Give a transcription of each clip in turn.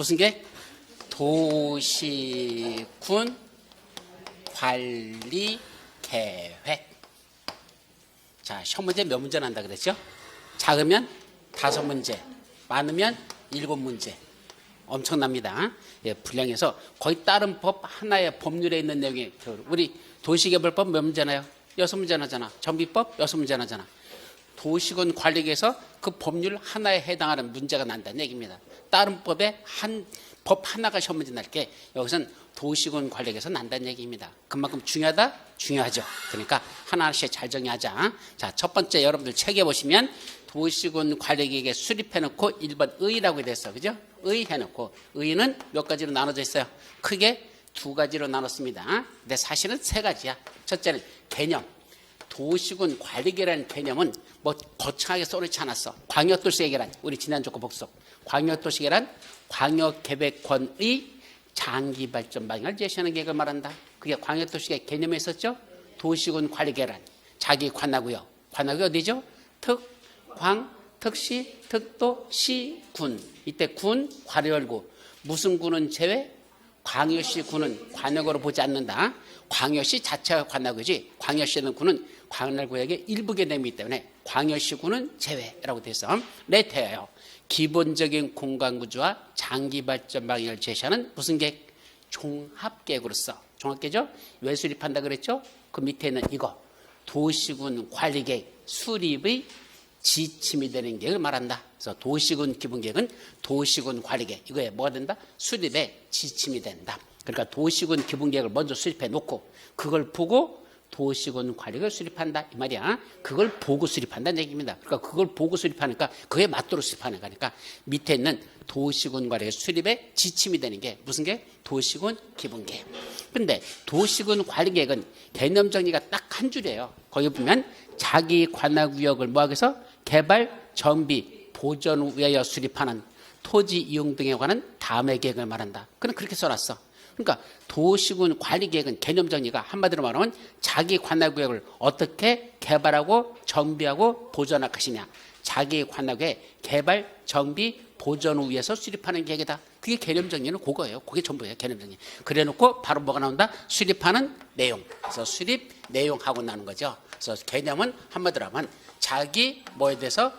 무슨 게? 도시군 관리 계획. 자, 시험 문제 몇 문제 난다 그랬죠? 작으면 5문제, 많으면 7문제. 엄청납니다. 예, 분량에서 거의 다른 법 하나의 법률에 있는 내용이, 우리 도시개발법 몇 문제 나요? 6문제 나잖아. 정비법 6문제 나잖아. 도시군 관리계에서 그 법률 하나에 해당하는 문제가 난다는 얘기입니다. 다른 법에 법 하나가 시험 문제 날게 여기서는 도시군 관리계에서 난다는 얘기입니다. 그만큼 중요하다? 중요하죠. 그러니까 하나씩 잘 정리하자. 자, 첫 번째 여러분들 책에 보시면 도시군 관리계획에 수립해놓고 1번 의라고 돼 있어. 그죠? 의 해놓고 의는 몇 가지로 나눠져 있어요. 크게 2가지로 나눴습니다. 근데 사실은 3가지야. 첫째는 개념. 도시군 관리계획이라는 개념은 뭐 거창하게 써놓지 않았어. 광역도시계획이란 우리 지난주 거 복습. 광역도시계획이란 광역계획권의 장기발전 방향을 제시하는 계획을 말한다. 그게 광역도시계획 개념에 있었죠. 도시군 관리계획이란 자기 관하구역. 관하구역 어디죠? 특, 광, 특시, 특도, 시, 군. 이때 군, 관할구. 무슨 군은 제외? 광역시 군은 관역으로 보지 않는다. 광역시 자체가 관할구지 광역시는 군은 관할구역의 일부 개념이기 때문에 광역시 군은 제외라고 돼서 레터예요. 기본적인 공간구조와 장기발전 방향을 제시하는 무슨 계획? 종합계획으로서. 종합계획이죠? 왜 수립한다 그랬죠? 그 밑에 있는 이거 도시군 관리계획 수립의 지침이 되는 계획을 말한다. 그래서 도시군 기본계획은 도시군 관리계획. 이거에 뭐가 된다? 수립의 지침이 된다. 그러니까 도시군 기본계획을 먼저 수립해 놓고 그걸 보고 도시군 관리계획을 수립한다 이 말이야. 그걸 보고 수립한다는 얘기입니다. 그러니까 그걸 보고 수립하니까 그에 맞도록 수립하는 거니까 밑에 있는 도시군 관리계획 수립의 지침이 되는 게 무슨 게? 도시군 기본계획. 근데 도시군 관리계획은 개념 정리가 딱 한 줄이에요. 거기 보면 자기 관할구역을 뭐하기 위해서 개발, 정비, 보존을 위하여 수립하는 토지 이용 등에 관한 다음의 계획을 말한다. 그는 그렇게 써놨어. 그러니까 도시군 관리계획은 개념 정리가 한마디로 말하면 자기 관할구역을 어떻게 개발하고 정비하고 보존할 것이냐. 자기 관할구역의 개발, 정비, 보존을 위해서 수립하는 계획이다. 그게 개념 정리는 그거예요. 그게 전부예요. 개념 정리. 그래 놓고 바로 뭐가 나온다? 수립하는 내용. 그래서 수립 내용하고 나는 거죠. 그래서 개념은 한마디로 하면 자기 뭐에 대해서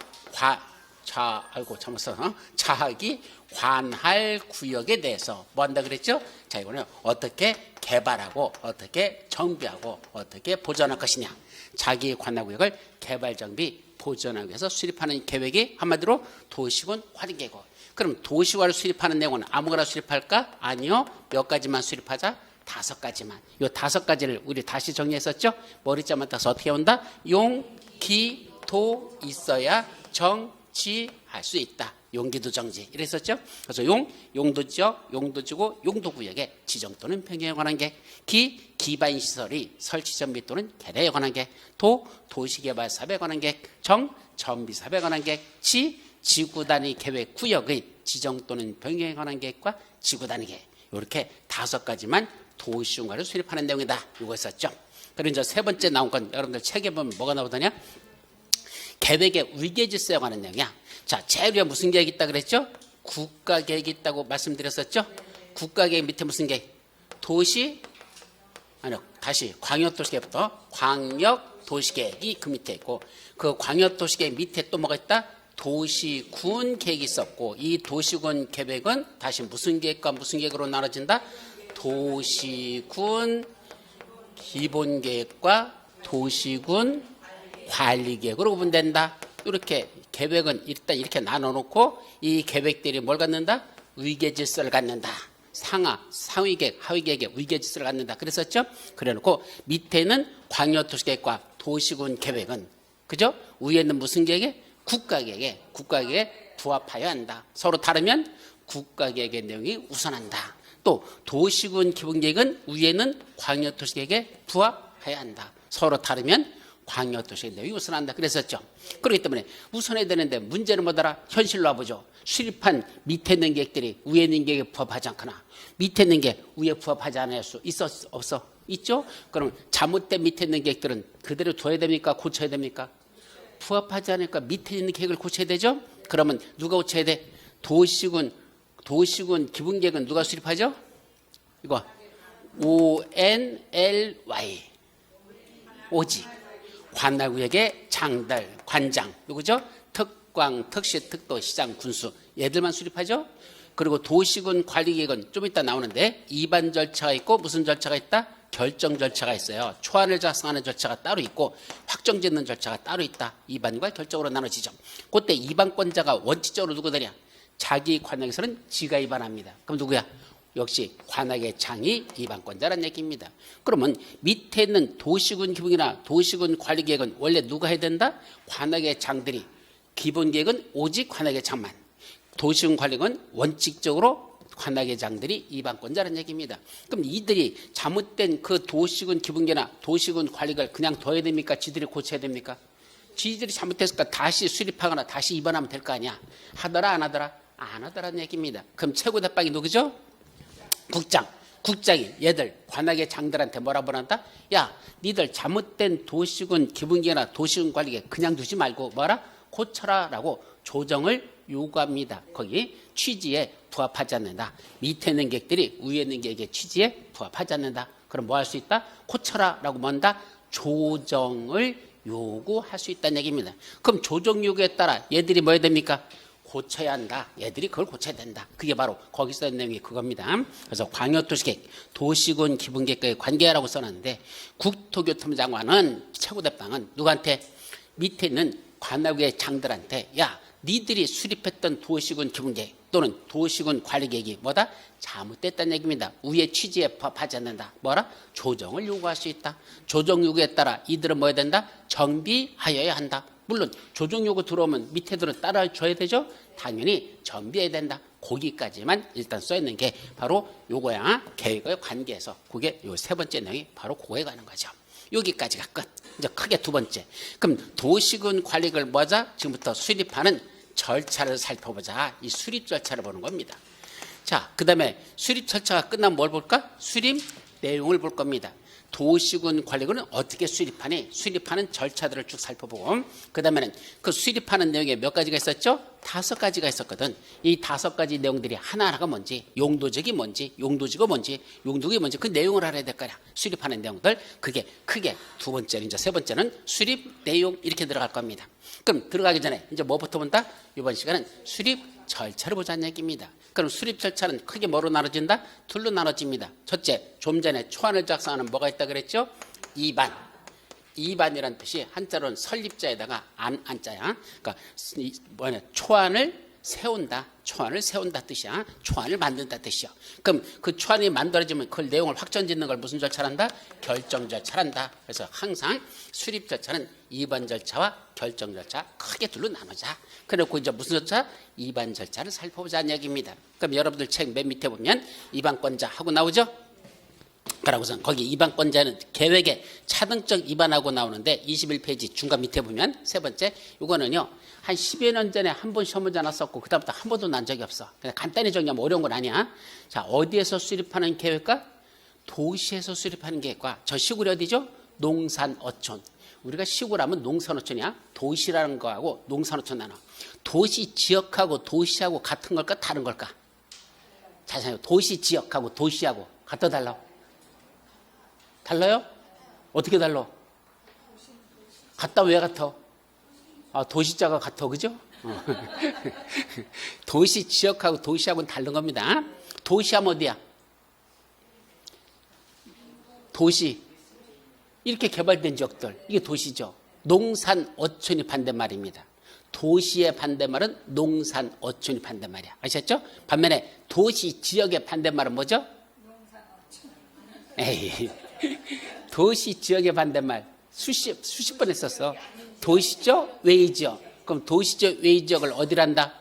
자기 관할 구역에 대해서 뭐 한다 그랬죠? 자, 이거는 어떻게 개발하고 어떻게 정비하고 어떻게 보존할 것이냐. 자기 관할 구역을 개발, 정비, 보존하기 위해서 수립하는 계획이 한마디로 도시군 관리계획. 그럼 도시관을 수립하는 내용은 아무거나 수립할까? 아니요. 몇 가지만 수립하자. 5가지만. 이 5가지를 우리 다시 정리했었죠? 머리자만 따서 어떻게 온다? 용, 기, 도 있어야 정지할 수 있다. 용기도 정지. 이랬었죠? 그래서 용도지역, 용도지구, 용도구역의 지정 또는 변경에 관한 계획. 기, 기반시설이 설치 정비 또는 개량에 관한 계획. 도, 도시개발 사업에 관한 계획. 정, 정비 사업에 관한 계획. 지, 지구 단위 계획 구역의 지정 또는 변경에 관한 계획과 지구 단위 계획. 이렇게 5가지만 도시군관을 수립하는 내용이다. 이거 있었죠? 그리고 이제 3번째 나온 건 여러분들 책에 보면 뭐가 나오더냐? 계획의 위계질서에 관한 내용이야. 자, 제일 위에 무슨 계획이 있다 그랬죠? 국가계획이 있다고 말씀드렸었죠? 국가계획 밑에 무슨 계획? 광역도시계획부터 광역도시계획이 그 밑에 있고 그 광역도시계획 밑에 또 뭐가 있다? 도시군 계획이 있었고 이 도시군 계획은 다시 무슨 계획과 무슨 계획으로 나눠진다? 도시군 기본계획과 도시군 관리계획으로 구분된다. 이렇게 계획은 일단 이렇게 나눠놓고 이 계획들이 뭘 갖는다? 위계질서를 갖는다. 상위계획, 하위계획의 위계질서를 갖는다. 그랬었죠? 그래놓고 밑에는 광역도시계획과 도시군 계획은 그죠? 위에는 무슨 계획에? 국가계획에 부합하여야 한다. 서로 다르면 국가계획의 내용이 우선한다. 또 도시군 기본계획은 위에는 광역도시계획에 부합해야 한다. 서로 다르면 광역도시계획 내용이 우선한다. 그랬었죠. 그렇기 때문에 우선해야 되는데 문제는 뭐더라? 현실로 와보죠. 수립한 밑에 있는 계획들이 위에 있는 계획에 부합하지 않거나 밑에 있는 게 위에 부합하지 않을 수 있어? 없어? 있죠? 그럼 잘못된 밑에 있는 계획들은 그대로 둬야 됩니까? 고쳐야 됩니까? 부합하지 않으니까 밑에 있는 계획을 고쳐야 되죠? 그러면 누가 고쳐야 돼? 도시군 도시군 기본계획은 누가 수립하죠? 이거 ONLY 오직 관할구역의 장들, 관장 누구죠? 특광, 특시, 특도, 시장, 군수 얘들만 수립하죠. 그리고 도시군 관리계획은 좀 이따 나오는데 입안 절차가 있고 무슨 절차가 있다? 결정 절차가 있어요. 초안을 작성하는 절차가 따로 있고 확정짓는 절차가 따로 있다. 입안과 결정으로 나눠지죠. 그때 입안권자가 원칙적으로 누구들이야? 자기 관역에서는 지가 입안합니다. 그럼 누구야? 역시 관악의 장이 입안권자라는 얘기입니다. 그러면 밑에 있는 도시군 기본이나 도시군 관리계획은 원래 누가 해야 된다? 관악의 장들이. 기본계획은 오직 관악의 장만. 도시군 관리는 원칙적으로 관악의 장들이 입안권자라는 얘기입니다. 그럼 이들이 잘못된 그 도시군 기본계획이나 도시군 관리를 그냥 둬야 됩니까? 지들이 고쳐야 됩니까? 지들이 잘못했으니까 다시 수립하거나 다시 입안하면 될 거 아니야. 하더라 안 하더라? 안 하더라는 얘기입니다. 그럼 최고 대빵이 누구죠? 국장이 얘들 관악의 장들한테 뭐라고 한다? 야, 니들 잘못된 도시군 기본계획이나 도시군 관리계 그냥 두지 말고 뭐라? 고쳐라라고 조정을 요구합니다. 거기 취지에 부합하지 않는다. 밑에 있는 계획들이 위에 있는 계획의 취지에 부합하지 않는다. 그럼 뭐 할 수 있다? 고쳐라라고 뭐한다? 조정을 요구할 수 있다는 얘기입니다. 그럼 조정 요구에 따라 얘들이 뭐 해야 됩니까? 고쳐야 한다. 얘들이 그걸 고쳐야 된다. 그게 바로 거기서 있는 내용이 그겁니다. 그래서 광역도시계획, 도시군 기본계획과의 관계라고 써놨는데 국토교통장관은 최고대빵은 누구한테? 밑에 있는 관악의 장들한테 야, 니들이 수립했던 도시군 기본계획 또는 도시군 관리계획이 뭐다? 잘못됐다는 얘기입니다. 위의 취지에 부합하지 않는다. 뭐라? 조정을 요구할 수 있다. 조정 요구에 따라 이들은 뭐 해야 된다? 정비하여야 한다. 물론 조정 요구 들어오면 밑에들은 따라줘야 되죠? 당연히 정비해야 된다. 거기까지만 일단 써있는 게 바로 요거야. 계획의 관계에서 그게 요 세 번째 내용이 바로 그거에 가는 거죠. 여기까지가 끝. 이제 크게 두 번째. 그럼 도시군 관리를 뭐자? 지금부터 수립하는 절차를 살펴보자. 이 수립 절차를 보는 겁니다. 자, 그 다음에 수립 절차가 끝나면 뭘 볼까? 수립 내용을 볼 겁니다. 도시군 관리군은 어떻게 수립하니? 수립하는 절차들을 쭉 살펴보고 그 다음에는 그 수립하는 내용에 몇 가지가 있었죠? 5가지가 있었거든. 이 5가지 내용들이 하나하나가 뭔지, 용도적이 뭔지, 용도지가 뭔지, 용도가 뭔지 그 내용을 알아야 될 거야. 수립하는 내용들. 그게 크게 두 번째는 이제 세 번째는 수립 내용 이렇게 들어갈 겁니다. 그럼 들어가기 전에 이제 뭐부터 본다? 이번 시간은 수립 절차를 보자는 얘기입니다. 그럼 수립 절차는 크게 뭐로 나눠진다? 둘로 나눠집니다. 첫째, 좀 전에 초안을 작성하는 뭐가 있다 그랬죠? 이반. 이반이란 뜻이 한자로는 설립자에다가 안자야. 그러니까 초안을 세운다. 초안을 세운다 뜻이야. 초안을 만든다 뜻이야. 그럼 그 초안이 만들어지면 그 내용을 확정짓는 걸 무슨 절차란다? 결정 절차란다. 그래서 항상 수립 절차는 이반 절차와 결정 절차 크게 둘로 나누자. 그래놓고 이제 무슨 절차? 이반 절차를 살펴보자는 얘기입니다. 그럼 여러분들 책 맨 밑에 보면 이반권자 하고 나오죠? 그러고서 거기 이반권자는 계획에 차등적 이반하고 나오는데 21페이지 중간 밑에 보면 세 번째 이거는요 한 10여 년 전에 한 번 시험 문제 났었고 그다음부터 한 번도 난 적이 없어. 그냥 간단히 정리하면 어려운 건 아니야. 자, 어디에서 수립하는 계획과 도시에서 수립하는 계획과 저 시골이 어디죠? 농산어촌. 우리가 시골하면 농산어촌이야. 도시라는 거하고 농산어촌 나눠. 도시 지역하고 도시하고 같은 걸까 다른 걸까? 잘 생각해. 도시 지역하고 도시하고 같아 달라? 달라요? 어떻게 달라? 같다 왜 같아? 아, 도시자가 같아 그죠? 도시 지역하고 도시하고는 다른 겁니다. 도시하면 어디야? 도시 이렇게 개발된 지역들 이게 도시죠. 농산 어촌이 반대말입니다. 도시의 반대말은 농산 어촌이 반대말이야. 아셨죠? 반면에 도시 지역의 반대말은 뭐죠? 농산 어촌. 에이, 도시 지역의 반대말 수십 번 했었어. 도시죠? 외지역. 그럼 도시죠? 외지역을 어디란다?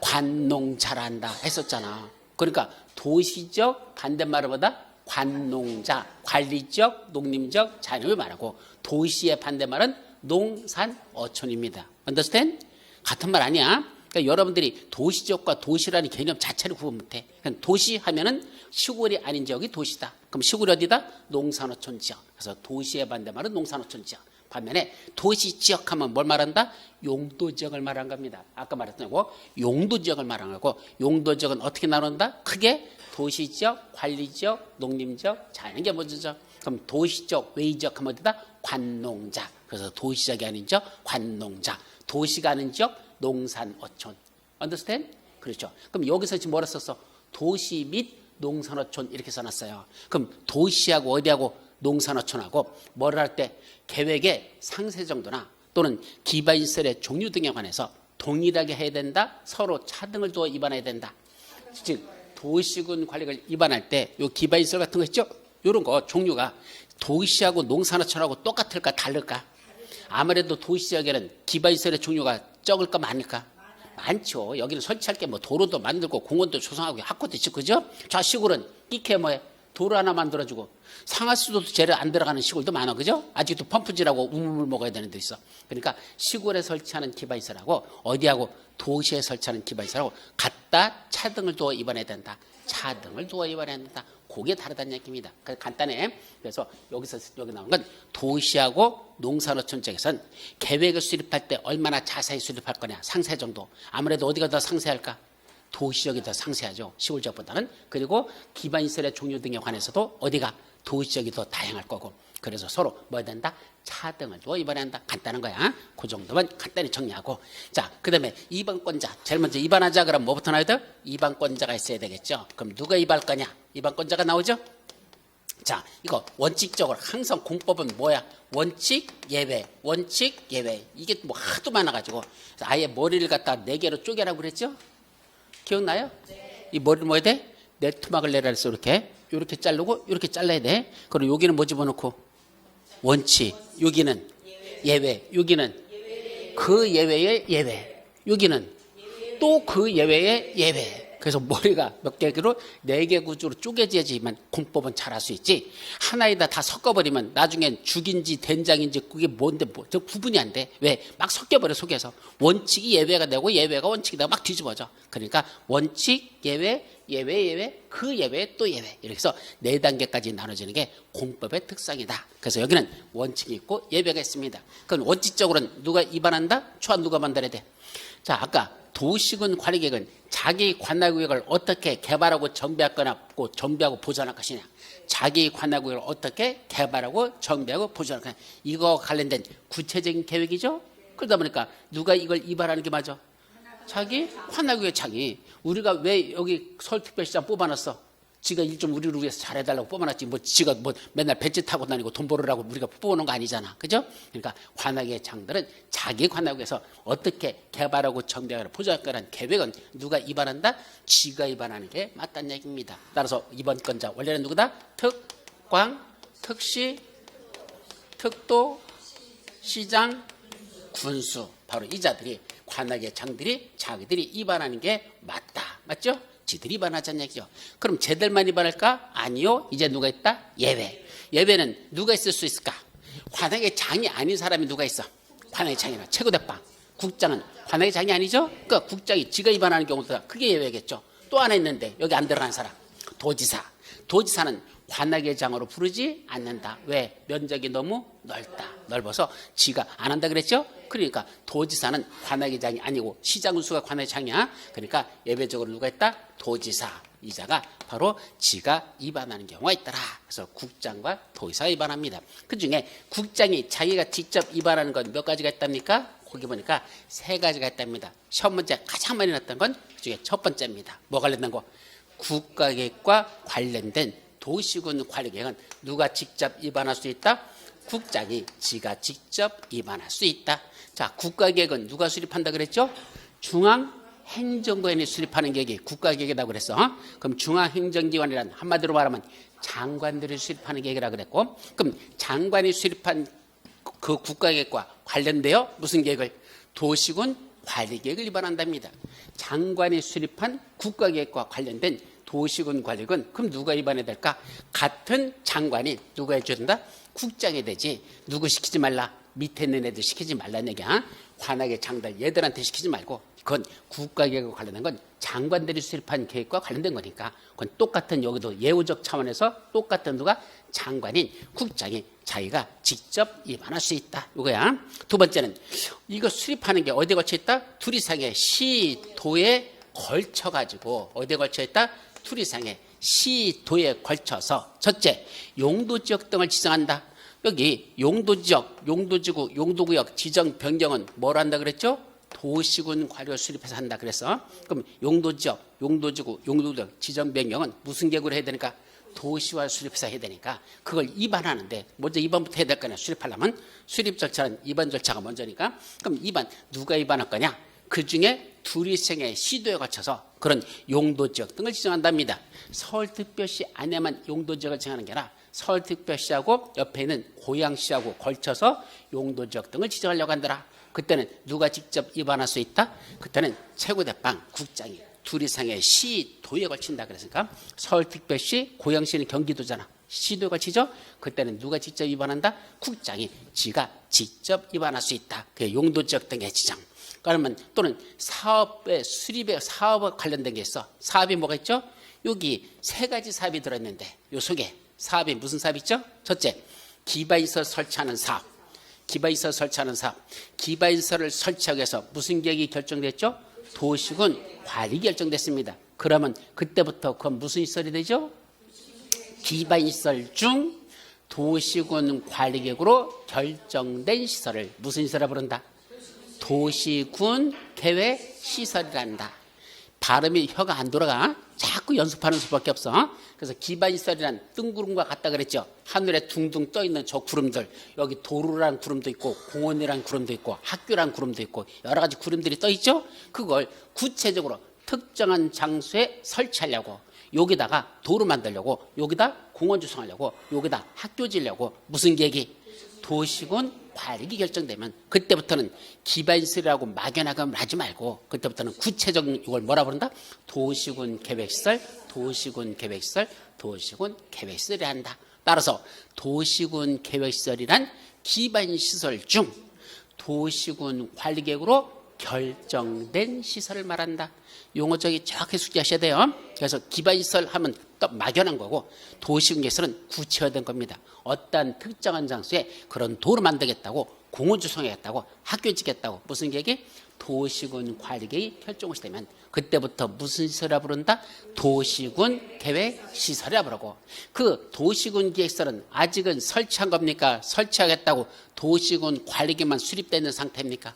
관농자란다 했었잖아. 그러니까 도시적 반대말은 뭐다? 관농자, 관리적, 농림적, 자연을 말하고 도시의 반대말은 농산 어촌입니다. understand? 같은 말 아니야. 그러니까 여러분들이 도시지역과 도시라는 개념 자체를 구분 못해. 그러니까 도시 하면은 시골이 아닌 지역이 도시다. 그럼 시골이 어디다? 농산어촌 지역. 그래서 도시의 반대말은 농산어촌 지역. 반면에 도시지역 하면 뭘 말한다? 용도지역을 말한 겁니다. 아까 말했던 거고 용도지역을 말한 거고 용도지역은 어떻게 나눈다? 크게 도시지역, 관리지역, 농림지역, 자연의 게 먼저죠. 그럼 도시적, 외지역 하면 어디다? 관농자. 그래서 도시적이 아닌 지역, 관농자. 도시가 아닌 지역, 농산, 어촌. understand? 그렇죠. 그럼 여기서 지금 뭐라 썼어? 도시 및 농산어촌 이렇게 써놨어요. 그럼 도시하고 어디하고 농산어촌하고 뭐를 할 때 계획의 상세 정도나 또는 기반시설의 종류 등에 관해서 동일하게 해야 된다. 서로 차등을 두어 위반해야 된다. 즉 도시군 관리를 위반할 때 요 기반시설 같은 거 있죠? 이런 거 종류가 도시하고 농산어촌하고 똑같을까 다를까? 아무래도 도시지역에는 기반시설의 종류가 적을까 많을까? 많죠. 여기는 설치할 게 뭐 도로도 만들고 공원도 조성하고 학교도 있고 그죠? 저 시골은 끼케 뭐해? 도로 하나 만들어주고 상하수도 제대로 안 들어가는 시골도 많아 그죠? 아직도 펌프질하고 우물물 먹어야 되는 데 있어. 그러니까 시골에 설치하는 기반시설하고 어디하고 도시에 설치하는 기반시설하고 같다 차등을 두어 위반해야 된다. 차등을 두어 위반해야 된다. 그게 다르다는 얘기입니다. 간단해. 그래서 여기 나온 건 도시하고 농산어촌 쪽에서는 계획을 수립할 때 얼마나 자세히 수립할 거냐. 상세 정도. 아무래도 어디가 더 상세할까? 도시적이 더 상세하죠. 시골 지역보다는. 그리고 기반시설의 종류 등에 관해서도 어디가 도시적이 더 다양할 거고. 그래서 서로 뭐 해야 된다? 차등을 두어 위반해야 한다. 간단한 거야. 그 정도만 간단히 정리하고. 자, 그 다음에 위반권자. 제일 먼저 위반하자 그러면 뭐부터 나와야 돼? 위반권자가 있어야 되겠죠. 그럼 누가 위반할 거냐? 위반권자가 나오죠. 자, 이거 원칙적으로 항상 공법은 뭐야? 원칙, 예외, 원칙, 예외. 이게 뭐 하도 많아가지고 아예 머리를 갖다 4개로 쪼개라고 그랬죠? 기억나요? 네. 이 머리를 뭐 해야 돼? 네트막을 내라 그랬어. 이렇게 자르고 이렇게 잘라야 돼. 그리고 여기는 뭐 집어넣고? 원칙. 여기는 예외. 여기는 그 예외의 예외. 여기는 또 그 예외의 예외. 그래서 머리가 몇 개로 4개 구조로 쪼개져야지만 공법은 잘할 수 있지. 하나에다 다 섞어버리면 나중엔 죽인지 된장인지 그게 뭔데 저 구분이 안 돼. 왜? 막 섞여버려 속에서. 원칙이 예외가 되고 예외가 원칙이 되고 막 뒤집어져. 그러니까 원칙, 예외, 예외, 예외, 그 예외, 또 예외. 이렇게 해서 4단계까지 나눠지는 게 공법의 특성이다. 그래서 여기는 원칙이 있고 예외가 있습니다. 그럼 원칙적으로는 누가 위반한다? 초안 누가 만들어야 돼? 자, 아까 도시군 관리계획은 자기 관할구역을 어떻게 개발하고 정비하고 보존할 것이냐. 자기 관할구역을 어떻게 개발하고 정비하고 보존할 것이냐. 이거 관련된 구체적인 계획이죠. 그러다 보니까 누가 이걸 위반하는 게 맞아? 자기 관할구역 자기. 우리가 왜 여기 서울특별시장 뽑아놨어? 지가 일 좀 우리를 위해서 잘해달라고 뽑아놨지. 뭐 지가 뭐 맨날 벤츠 타고 다니고 돈 벌으라고 우리가 뽑아놓은 거 아니잖아. 그죠? 그러니까 관할구역 장들은 자기 관할구역에서 어떻게 개발하고 정비하고 보존할 거라는 계획은 누가 위반한다? 지가 위반하는 게 맞다는 얘기입니다. 따라서 이번 건자 원래는 누구다? 특광, 특시, 특도, 시장, 군수. 바로 이 자들이 관할구역 장들이 자기들이 위반하는 게 맞다. 맞죠? 지들이 위반하자는 얘기죠. 그럼 쟤들만 위반할까? 아니요. 이제 누가 있다? 예외. 예외는 누가 있을 수 있을까? 관할구역 장이 아닌 사람이 누가 있어? 관할구역 장이나 최고대빵. 국장은 관할구역 장이 아니죠? 그러니까 국장이 지가 위반하는 경우도 그게 예외겠죠. 또 하나 있는데 여기 안 들어간 사람. 도지사. 도지사는 관할구역 장으로 부르지 않는다. 왜? 면적이 너무 넓어서 지가 안 한다 그랬죠? 그러니까 도지사는 관할구역 장이 아니고 시장군수가 관할구역 장이야. 그러니까 예외적으로 누가 있다? 도지사. 이자가 바로 지가 위반하는 경우가 있더라. 그래서 국장과 도지사가 위반합니다. 그중에 국장이 자기가 직접 위반하는 건 몇 가지가 있답니까? 거기 보니까 3가지가 있답니다. 시험 문제 가장 많이 났던 건 그중에 첫 번째입니다. 뭐 관련된 거? 국가계획과 관련된 도시군 관리계획은 누가 직접 위반할 수 있다? 국장이 지가 직접 위반할 수 있다. 자, 국가계획은 누가 수립한다 그랬죠? 중앙행정관이 수립하는 계획이 국가계획이라고 그랬어. 그럼 중앙행정기관이란 한마디로 말하면 장관들이 수립하는 계획이라고 그랬고, 그럼 장관이 수립한 그 국가계획과 관련되어 무슨 계획을? 도시군 관리계획을 위반한답니다. 장관이 수립한 국가계획과 관련된 도시군 관리군, 그럼 누가 위반해야 될까? 같은 장관이 누가 해줘야 된다? 국장이 되지. 누구 시키지 말라? 밑에 있는 애들 시키지 말라는 얘기야. 관할구역 장들 얘들한테 시키지 말고 그건 국가계획과 관련된 건 장관들이 수립한 계획과 관련된 거니까 그건 똑같은 여기도 예우적 차원에서 똑같은 누가 장관인 국장이 자기가 직접 위반할 수 있다. 이거야. 두 번째는 이거 수립하는 게 어디에 걸쳐 있다? 둘 이상의 시도에 걸쳐 가지고 어디에 걸쳐 있다? 둘 이상의 시도에 걸쳐서 첫째 용도지역 등을 지정한다. 여기 용도지역, 용도지구, 용도구역 지정 변경은 뭘 한다 그랬죠? 도시군 관리를 수립해서 한다 그래서 그럼 용도지역, 용도지구, 용도구역 지정 변경은 무슨 계획으로 해야 되니까? 도시화 수립해서 해야 되니까 그걸 입안하는데 먼저 입안부터 해야 될 거냐 수립하려면 수립 절차는 입안 절차가 먼저니까 그럼 입안 누가 입안할 거냐? 그중에 둘 이상의 시도에 걸쳐서 그런 용도지역 등을 지정한답니다. 서울특별시 안에만 용도지역을 정하는 게 아니라 서울특별시하고 옆에 있는 고양시하고 걸쳐서 용도지역 등을 지정하려고 한다라. 그때는 누가 직접 입안할 수 있다? 그때는 최고대빵 국장이 둘 이상의 시도에 걸친다 그랬으니까 서울특별시, 고양시는 경기도잖아. 시도에 걸치죠? 그때는 누가 직접 입안한다? 국장이 지가 직접 입안할 수 있다. 그게 용도지역 등의 지정. 그러면 또는 사업의 수립에 사업에 관련된 게 있어. 사업이 뭐가 있죠? 여기 세 가지 사업이 들어있는데 요 속에 사업이 무슨 사업이 있죠? 첫째, 기반시설 설치하는 사업. 기반시설 설치하는 사업. 기반시설을 설치하기 위해서 무슨 계획이 결정됐죠? 도시군 관리 결정됐습니다. 그러면 그때부터 그건 무슨 시설이 되죠? 기반시설 중 도시군 관리계획으로 결정된 시설을 무슨 시설이라고 부른다? 도시군 계획 시설이란다. 발음이 혀가 안 돌아가. 자꾸 연습하는 수밖에 없어. 그래서 기반시설이란 뜬구름과 같다 그랬죠. 하늘에 둥둥 떠있는 저 구름들. 여기 도로라는 구름도 있고 공원이라는 구름도 있고 학교라는 구름도 있고 여러 가지 구름들이 떠있죠. 그걸 구체적으로 특정한 장소에 설치하려고 여기다가 도로 만들려고 여기다 공원 조성하려고 여기다 학교 지으려고 무슨 계획이? 도시군 관리기 결정되면 그때부터는 기반시설이라고 막연하게 하지 말고 그때부터는 구체적인 이걸 뭐라 부른다? 도시군 계획시설, 도시군 계획시설, 도시군 계획시설이 한다. 따라서 도시군 계획시설이란 기반시설 중 도시군 관리계획으로 결정된 시설을 말한다. 용어적이 정확히 숙지하셔야 돼요. 그래서 기반시설 하면 또 막연한 거고 도시군 계획시설은 구체화된 겁니다. 어떤 특정한 장소에 그런 도로 만들겠다고 공원 조성하겠다고 학교 짓겠다고 무슨 계획이? 도시군 관리계획이 결정이 되면 그때부터 무슨 시설이라 부른다? 도시군 계획 시설이라 부르고 그 도시군 계획시설은 아직은 설치한 겁니까? 설치하겠다고 도시군 관리계획만 수립되어 있는 상태입니까?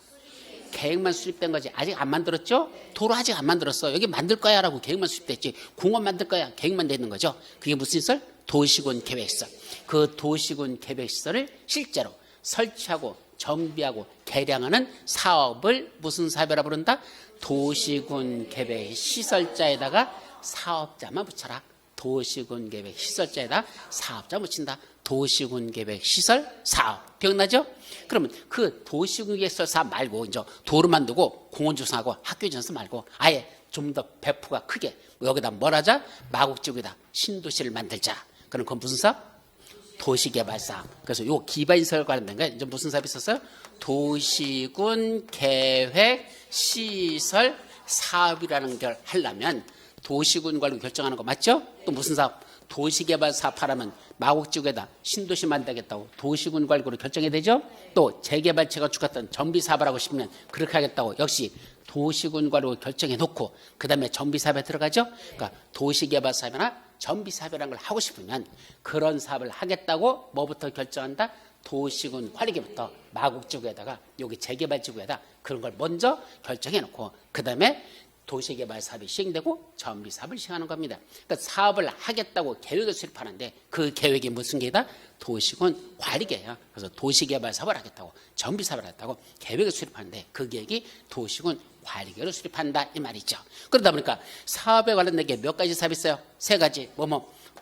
계획만 수립된 거지. 아직 안 만들었죠? 도로 아직 안 만들었어. 여기 만들 거야 라고 계획만 수립됐지. 공원 만들 거야 계획만 돼 있는 거죠. 그게 무슨 시설? 도시군 계획시설. 그 도시군 계획시설을 실제로 설치하고 정비하고 개량하는 사업을 무슨 사업이라 부른다? 도시군 계획시설자에다가 사업자만 붙여라. 도시군 계획시설자에다 사업자 붙인다. 도시군 계획시설 사업. 기억나죠? 그러면 그 도시군 계획시설 사업 말고 이제 도로 만들고 공원 조성하고 학교 전선 말고 아예 좀 더 배포가 크게 여기다 뭘 하자? 마곡지구에다 신도시를 만들자. 그럼 그건 무슨 사업? 도시개발 사업. 그래서 요 기반시설 관련된 게 이제 무슨 사업이 있었어요? 도시군 계획 시설 사업이라는 걸 하려면 도시군 관리 결정하는 거 맞죠? 또 무슨 사업? 도시개발 사업 하려면 마곡지구에다 신도시 만들겠다고 도시군 관리로 결정해야 되죠? 또 재개발체가 죽었던 정비사업을 하고 싶으면 그렇게 하겠다고 역시 도시군 관리로 결정해 놓고 그 다음에 정비사업에 들어가죠? 그러니까 도시개발 사업이나 정비사업이라는 걸 하고 싶으면 그런 사업을 하겠다고 뭐부터 결정한다? 도시군 관리계부터 마곡지구에다가 여기 재개발지구에다 그런 걸 먼저 결정해 놓고 그 다음에 도시개발 사업이 시행되고 정비사업을 시행하는 겁니다. 그러니까 사업을 하겠다고 계획을 수립하는데 그 계획이 무슨 계획이다? 도시군 관리계예요. 그래서 도시개발 사업을 하겠다고 정비사업을 하겠다고 계획을 수립하는데 그 계획이 도시군 관리계획을 수립한다 이 말이죠. 그러다 보니까 사업에 관련된 게 몇 가지 사업이 있어요? 세 가지.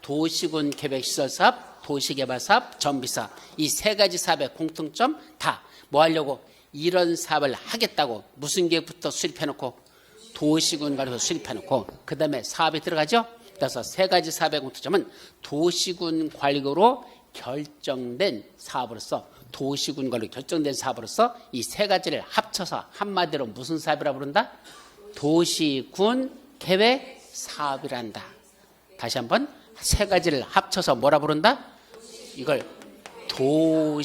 도시군 계획시설 사업, 도시개발 사업, 정비사업. 이 세 가지 사업의 공통점 다 뭐 하려고? 이런 사업을 하겠다고 무슨 계획부터 수립해놓고 도시군 관리로 수립해놓고 그 다음에 사업에 들어가죠. 그래서 세 가지 사업의 공통점은 도시군 관리로 결정된 사업으로서 도시군걸로 결정된 사업으로서 이 세 가지를 합쳐서 한마디로 무슨 사업이라고 부른다? 도시군 계획 사업이란다. 다시 한번 세 가지를 합쳐서 뭐라 부른다? 이걸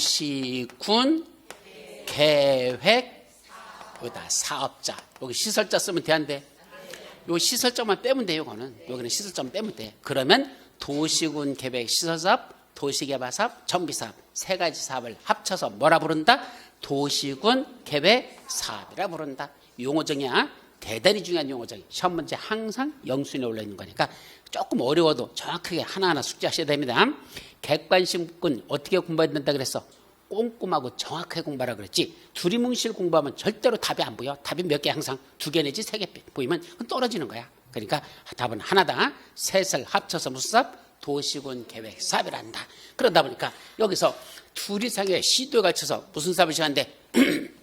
도시군 계획, 여기다 사업자, 여기 시설자 쓰면 돼, 안 돼? 요 시설자만 빼면 돼요. 이거는 여기는 시설자만 빼면 돼. 그러면 도시군 계획 시설사업, 도시개발사업, 정비사업 세 가지 사업을 합쳐서 뭐라 부른다? 도시군 계획 사업이라 부른다. 용어정이야. 대단히 중요한 용어정이. 시험 문제 항상 영순위에 올라 있는 거니까 조금 어려워도 정확하게 하나하나 숙지하셔야 됩니다. 객관식은 어떻게 공부해야 된다 그랬어? 꼼꼼하고 정확하게 공부하라 그랬지. 두리뭉실 공부하면 절대로 답이 안 보여. 답이 몇 개 항상 2개 내지 3개 보이면 그건 떨어지는 거야. 그러니까 답은 하나다. 셋을 합쳐서 무슨 사업? 도시군 계획 사업이란다. 그러다 보니까 여기서 둘 이상의 시도에 걸쳐서 무슨 사업을 시작하는데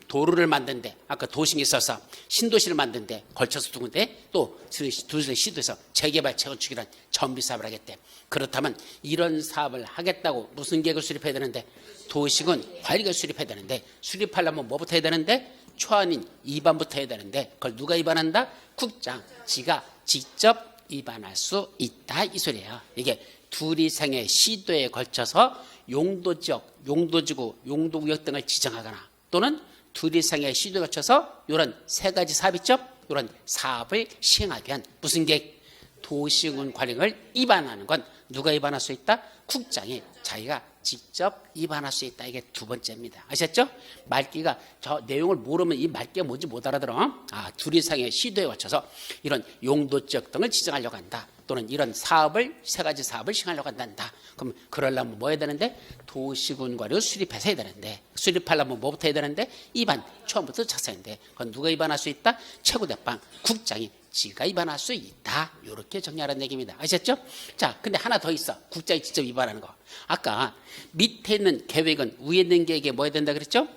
도로를 만드는데 아까 도심이 있어서 신도시를 만드는데 걸쳐서 두군데 또 둘의 시도에서 재개발 재건축이란 정비 사업을 하겠대. 그렇다면 이런 사업을 하겠다고 무슨 계획을 수립해야 되는데 도시군 관리계획을 수립해야 되는데 수립하려면 뭐부터 해야 되는데 초안인 입안부터 해야 되는데 그걸 누가 입안한다? 국장 지가 직접 입안할 수 있다 이 소리예요. 이게 둘 이상의 시도에 걸쳐서 용도지역, 용도지구, 용도구역 등을 지정하거나 또는 둘 이상의 시도에 걸쳐서 이런 세 가지 사업 있죠? 이런 사업을 시행하기 위한 무슨 계획? 도시군 관리를 입안하는 건 누가 입안할 수 있다? 국장이 자기가 직접 입안할 수 있다. 이게 두 번째입니다. 아셨죠? 말기가 저 내용을 모르면 이 말기가 뭔지 못 알아들어. 둘 이상의 시도에 걸쳐서 이런 용도지역 등을 지정하려고 한다. 또는 이런 사업을 세 가지 사업을 시행하려고 한다. 그럼 그러려면 뭐 해야 되는데 도시군 관리를 수립해서 해야 되는데 수립하려면 뭐부터 해야 되는데 입안 처음부터 작성인데 그건 누가 입안할 수 있다? 최고대빵 국장이 지가 입안할 수 있다. 이렇게 정리하라는 얘기입니다. 아셨죠? 자, 근데 하나 더 있어. 국장이 직접 입안하는 거. 아까 밑에 있는 계획은 위에 있는 계획에 뭐 해야 된다 그랬죠?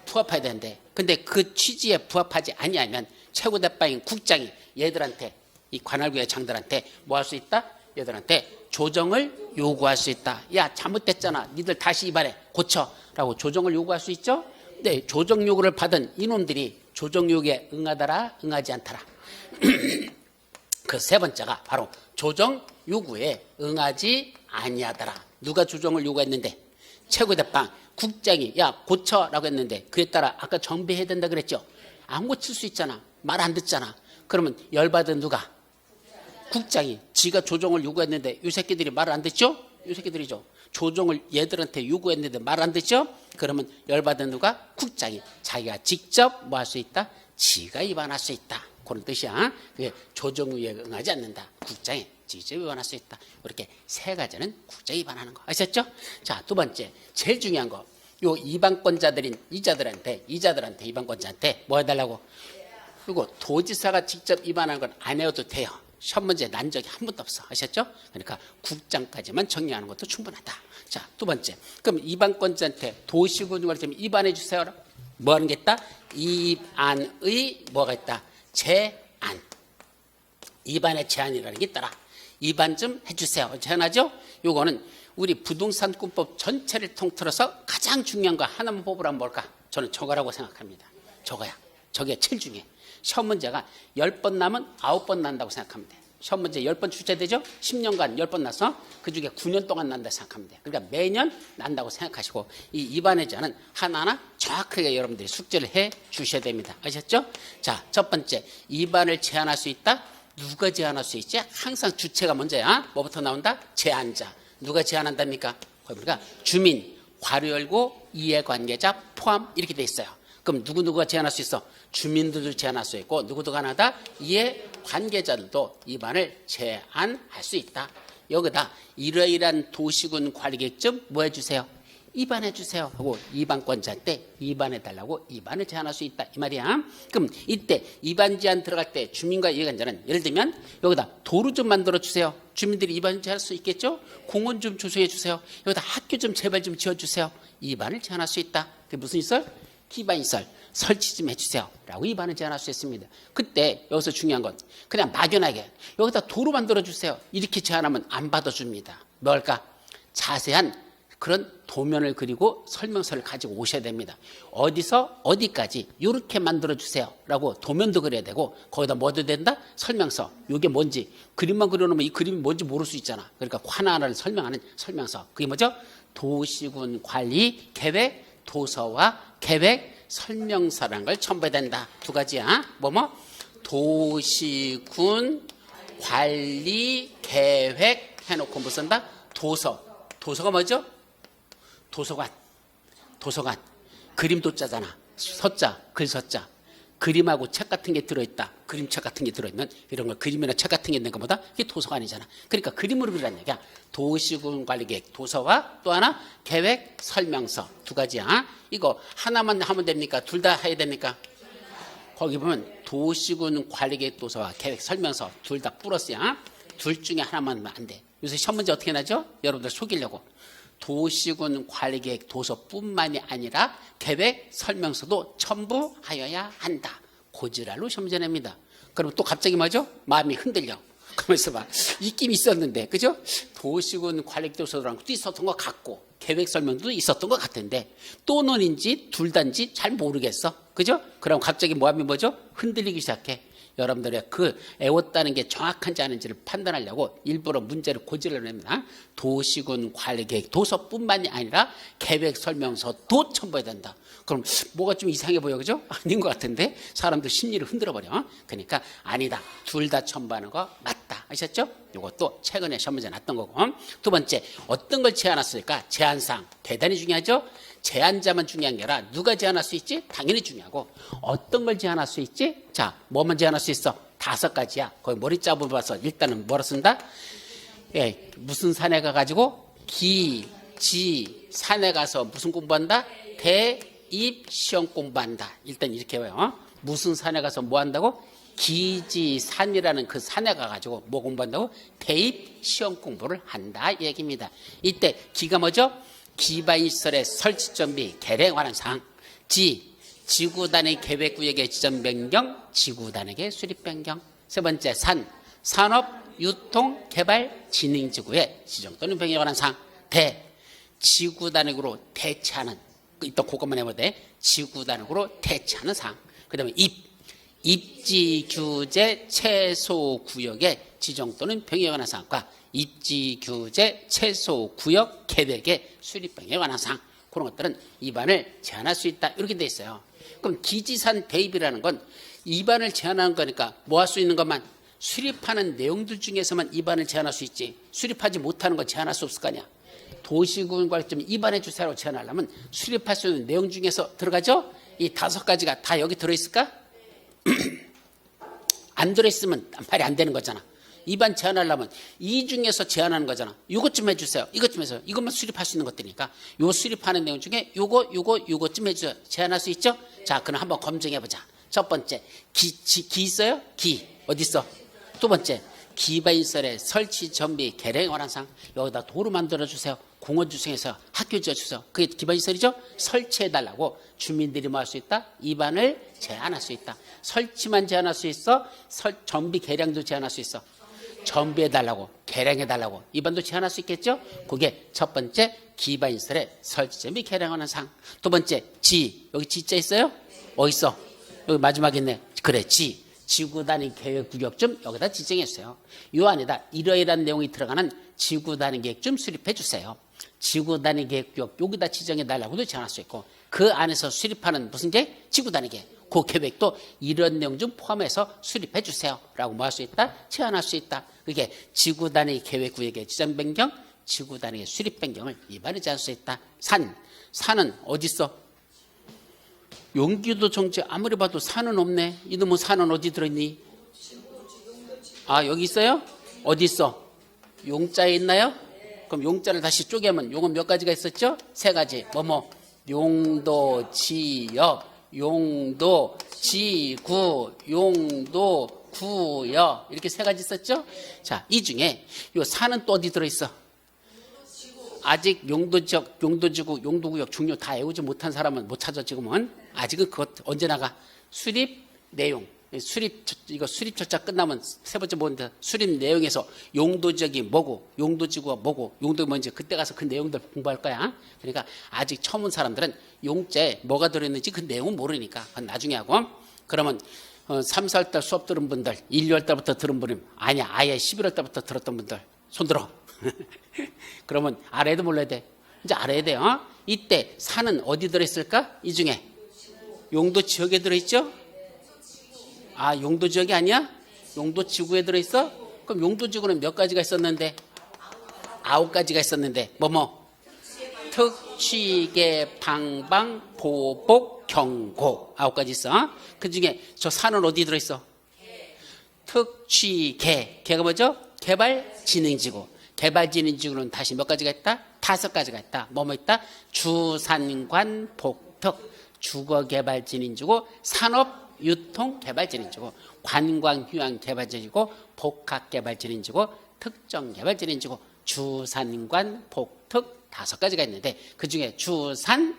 부합해야 되는데 근데 그 취지에 부합하지 아니하면 최고대빵인 국장이 얘들한테 이 관할구의 장들한테 뭐 할 수 있다? 얘들한테 조정을 요구할 수 있다. 야 잘못됐잖아. 니들 다시 입안해. 고쳐라고 조정을 요구할 수 있죠? 네, 조정 요구를 받은 이놈들이 조정 요구에 응하더라 응하지 않더라. 그 세 번째가 바로 조정 요구에 응하지 아니하더라. 누가 조정을 요구했는데 최고대빵 국장이 야 고쳐라고 했는데 그에 따라 아까 정비해야 된다 그랬죠. 안 고칠 수 있잖아. 말 안 듣잖아. 그러면 열받은 누가? 국장이 지가 조정을 요구했는데 이 새끼들이 말을 안 듣죠? 이 새끼들이죠. 조정을 얘들한테 요구했는데 말 안 듣죠? 그러면 열받은 누가? 국장이 자기가 직접 뭐 할 수 있다? 지가 입안할 수 있다. 그런 뜻이야. 그게 조정에 응하지 않는다. 국장이 직접 입안할 수 있다. 이렇게 세 가지는 국장이 입안하는 거. 아셨죠? 자, 두 번째 제일 중요한 거. 요 입안권자들인 이자들한테 입안권자한테 뭐 해달라고? 그리고 도지사가 직접 입안하는 건 안 해도 돼요. 시험 문제 난 적이 한 번도 없어. 아셨죠? 그러니까 국장까지만 정리하는 것도 충분하다. 자, 두 번째. 그럼 입안권자한테 도시군을 좀 입안해 주세요. 뭐 하는 게 있다? 입안의 뭐가 있다? 제안. 입안의 제안이라는 게 있더라. 입안 좀 해주세요. 제안하죠? 요거는 우리 부동산권법 전체를 통틀어서 가장 중요한 거 하나만 뽑으라면 뭘까? 저는 저거라고 생각합니다. 저거야. 저게 제일 중요해. 시험 문제가 10번 나면 9번 난다고 생각하면 돼. 시험 문제 10번 출제되죠? 10년간 10번 나서 그중에 9년 동안 난다 생각하면 돼. 그러니까 매년 난다고 생각하시고 이 입안의 제안은 하나하나 정확하게 여러분들이 숙제를 해 주셔야 됩니다. 아셨죠? 자, 첫 번째 입안을 제안할 수 있다? 누가 제안할 수 있지? 항상 주체가 먼저야. 뭐부터 나온다? 제안자. 누가 제안한답니까? 그러니까 주민, 괄호 열고 이해관계자 포함 이렇게 돼 있어요. 그럼 누구누구가 제안할 수 있어? 주민들도 제안할 수 있고 누구도 가나다 이해관계자들도 입안을 제안할 수 있다. 여기다 이러이러한 도시군 관리계획 좀 뭐 해주세요? 입안해 주세요 하고 입안권자한테 입안해달라고 입안을 제안할 수 있다 이 말이야. 그럼 이때 입안 제안 들어갈 때 주민과 이해관계자는 예를 들면 여기다 도로 좀 만들어 주세요. 주민들이 입안 제안할 수 있겠죠? 공원 좀 조성해 주세요. 여기다 학교 좀 제발 좀 지어주세요. 입안을 제안할 수 있다. 그게 무슨 시설? 기반시설 설치 좀 해주세요 라고 입안을 제안할 수 있습니다. 그때 여기서 중요한 건 그냥 막연하게 여기다 도로 만들어 주세요 이렇게 제안하면 안 받아줍니다. 뭘까? 자세한 그런 도면을 그리고 설명서를 가지고 오셔야 됩니다. 어디서 어디까지 이렇게 만들어주세요 라고 도면도 그려야 되고 거기다 뭐도 된다? 설명서. 이게 뭔지 그림만 그려놓으면 이 그림이 뭔지 모를 수 있잖아. 그러니까 하나하나를 설명하는 설명서. 그게 뭐죠? 도시군 관리 계획 도서와 계획 설명서라는 걸 첨부해야 된다. 두 가지야. 도시군 관리 계획 해놓고 뭐 쓴다? 도서. 도서가 뭐죠? 도서관. 그림 도자잖아. 서자, 글서자. 그림하고 책 같은 게 들어있다. 그림책 같은 게 들어있는 이런 걸 그림이나 책 같은 게 있는 것보다 이게 도서관이잖아. 그러니까 그림으로 그리라는 얘기야. 도시군 관리계획 도서와 또 하나 계획 설명서. 두 가지야. 이거 하나만 하면 됩니까? 둘 다 해야 됩니까? 거기 보면 도시군 관리계획 도서와 계획 설명서 둘 다 플러스야. 둘 중에 하나만 하면 안 돼. 요새 시험 문제 어떻게 나죠? 여러분들 속이려고. 도시군 관리계획 도서뿐만이 아니라 계획 설명서도 첨부하여야 한다. 고지랄로 시험 문제 냅니다. 그럼 또 갑자기 뭐죠? 마음이 흔들려. 그러면서 막 입김이 있었는데, 그죠? 도시군 관리계획 도서랑 또 있었던 것 같고 계획 설명도 있었던 것 같은데 또는인지 둘 다인지 잘 모르겠어. 그죠? 그럼 갑자기 마음이 뭐죠? 흔들리기 시작해. 여러분들의 그 애웠다는 게 정확한지 아닌지를 판단하려고 일부러 문제를 고지를 냅니다. 도시군 관리계획 도서뿐만이 아니라 계획 설명서도 첨부해야 된다. 그럼 뭐가 좀 이상해 보여, 그죠? 아닌 것 같은데 사람들 심리를 흔들어버려. 그러니까 아니다. 둘 다 첨부하는 거 맞다. 아셨죠? 이것도 최근에 시험 문제 났던 거고. 두 번째, 어떤 걸 제안했을까? 제안사항 대단히 중요하죠? 제안자만 중요한 게 아니라 누가 제안할 수 있지? 당연히 중요하고 어떤 걸 제안할 수 있지? 자, 뭐만 제안할 수 있어? 5가지야. 거기 머리 짜봐서 일단은 뭐라 쓴다? 예, 무슨 산에 가가지고 산에 가서 무슨 공부한다? 대입 시험 공부한다. 일단 이렇게 해요. 무슨 산에 가서 뭐 한다고? 기지산이라는 그 산에 가가지고 뭐 공부한다고? 대입 시험 공부를 한다 이 얘기입니다. 이때 기가 뭐죠? 기반시설의 설치 준비, 개량에 관한 사항. 지구단위 계획구역의 지정 변경, 지구단위의 수립 변경. 세 번째, 산업, 유통, 개발, 진흥지구의 지정 또는 변경에 관한 사항. 지구단위로 대체하는, 일단 그것만 해보면 돼. 지구단위로 대체하는 사항. 그 다음에 입지 규제 최소 구역의 지정 또는 변경에 관한 사항과 입지 규제 최소 구역 계획의 수립 변경에 관한 사항. 그런 것들은 입안을 제한할 수 있다. 이렇게 돼 있어요. 그럼 기지산 대입이라는 건 입안을 제한하는 거니까 뭐 할 수 있는 것만 수립하는 내용들 중에서만 입안을 제한할 수 있지. 수립하지 못하는 건 제한할 수 없을 거 아니야. 도시군 관리점 입안해 주세요라고 제한하려면 수립할 수 있는 내용 중에서 들어가죠. 이 5가지가 다 여기 들어있을까? 안 들어있으면 말이 안 되는 거잖아. 입안 제한하려면 이 중에서 제한하는 거잖아. 이것 좀 해주세요. 이것 좀 해서 이것만 수립할 수 있는 것들이니까 요 수립하는 내용 중에 요것 좀 해주세요. 제한할 수 있죠? 자, 그럼 한번 검증해보자. 첫 번째, 기 있어요? 기 어디 있어? 두 번째, 기반시설의 설치 정비 개량에 관한 사항. 여기다 도로 만들어주세요. 공원 주성에서 학교 지어주세요. 그게 기반시설이죠? 설치해달라고 주민들이 뭐 할 수 있다? 입안을 제한할 수 있다. 설치만 제한할 수 있어? 정비 개량도 제한할 수 있어. 정비해달라고, 개량해달라고 입안도 제한할 수 있겠죠? 그게 첫 번째 기반시설의 설치 및 개량하는 사항. 두 번째 여기 지자 있어요? 어디 있어? 여기 마지막에 있네. 그래, 지구단위 계획 구역 좀 여기다 지정해 주세요. 이 안에다 이러이러한 내용이 들어가는 지구단위 계획 좀 수립해 주세요. 지구단위 계획 구역 여기다 지정해 달라고도 제안할 수 있고 그 안에서 수립하는 무슨 계획? 지구단위 계획. 그 계획도 이런 내용 좀 포함해서 수립해 주세요. 라고 뭐 할 수 있다? 제안할 수 있다. 그게 지구단위 계획 구역의 지정 변경, 지구단위의 수립 변경을 입안에 제한할 수 있다. 산은 어디 있어? 용기도 정체 아무리 봐도 산은 없네. 이놈의 산은 어디 들어있니? 아, 여기 있어요? 어디 있어? 용자에 있나요? 그럼 용자를 다시 쪼개면 용은 몇 가지가 있었죠? 3가지. 용도, 지역, 용도, 지구, 용도, 구역. 이렇게 3가지 있었죠? 자, 이 중에 요 산은 또 어디 들어있어? 아직 용도지역, 용도지구, 용도구역, 중요 다 외우지 못한 사람은 못 찾아. 지금은 아직은 그것 언제 나가? 수립 내용 수립 절차 끝나면 세 번째 뭔데? 수립 내용에서 용도지역이 뭐고, 용도지구가 뭐고, 용도가 뭔지 그때 가서 그 내용들 공부할 거야. 그러니까 아직 처음 온 사람들은 용자에 뭐가 들어있는지 그 내용은 모르니까 그건 나중에 하고. 그러면 3, 4월 달 수업 들은 분들, 1, 2월 달부터 들은 분이 아니야, 아예 11월 달부터 들었던 분들 손 들어. 그러면 알아야 돼, 몰라야 돼? 이제 알아야 돼요. 이때 산은 어디 들어있을까? 이 중에 용도 지역에 들어있죠? 아, 용도 지역이 아니야? 용도 지구에 들어있어? 그럼 용도 지구는 몇 가지가 있었는데? 9가지가 있었는데 특, 취계, 방방, 보복, 경고 9가지 있어. 그 중에 저 산은 어디 들어있어? 특, 취, 개. 개가 뭐죠? 개발진흥지구. 개발진흥지구는 다시 몇 가지가 있다? 5가지가 있다. 뭐뭐 있다? 주산관, 복특, 주거개발진흥지구, 산업, 유통, 개발진흥지구, 관광, 휴양, 개발진흥지구, 복합개발진흥지구, 특정개발진흥지구, 주산관, 복특 5가지가 있는데 그 중에 주산,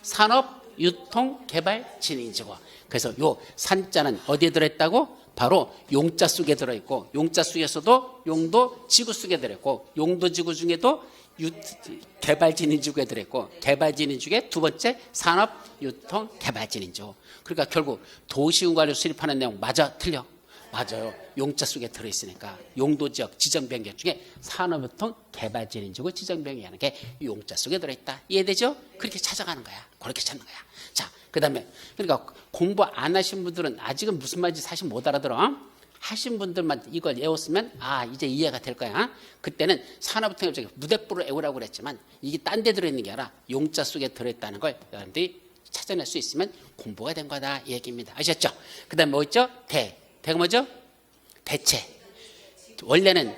산업, 유통, 개발진흥지구. 그래서 요 산자는 어디에 들어있다고? 바로 용자 속에 들어있고, 용자 속에서도 용도 지구 속에 들어있고, 용도 지구 중에도 개발진흥지구에 들어있고, 개발진흥지구의 두 번째 산업, 유통, 개발진흥지구. 그러니까 결국 도시군관을 수립하는 내용 맞아? 틀려? 맞아요. 용자 속에 들어있으니까 용도지역 지정변경 중에 산업유통, 개발진흥지구 지정변경하는 게 용자 속에 들어있다. 이해되죠? 그렇게 찾아가는 거야. 그렇게 찾는 거야. 자, 그 다음에 그러니까 공부 안 하신 분들은 아직은 무슨 말인지 사실 못 알아들어. 하신 분들만 이걸 외웠으면 이제 이해가 될 거야. 그때는 산업유통 무대부를 외우라고 그랬지만 이게 딴 데 들어있는 게 아니라 용자 속에 들어있다는 걸 여러분들이 찾아낼 수 있으면 공부가 된 거다 이 얘기입니다. 아셨죠? 그 다음에 뭐 있죠? 대가 뭐죠? 대체. 원래는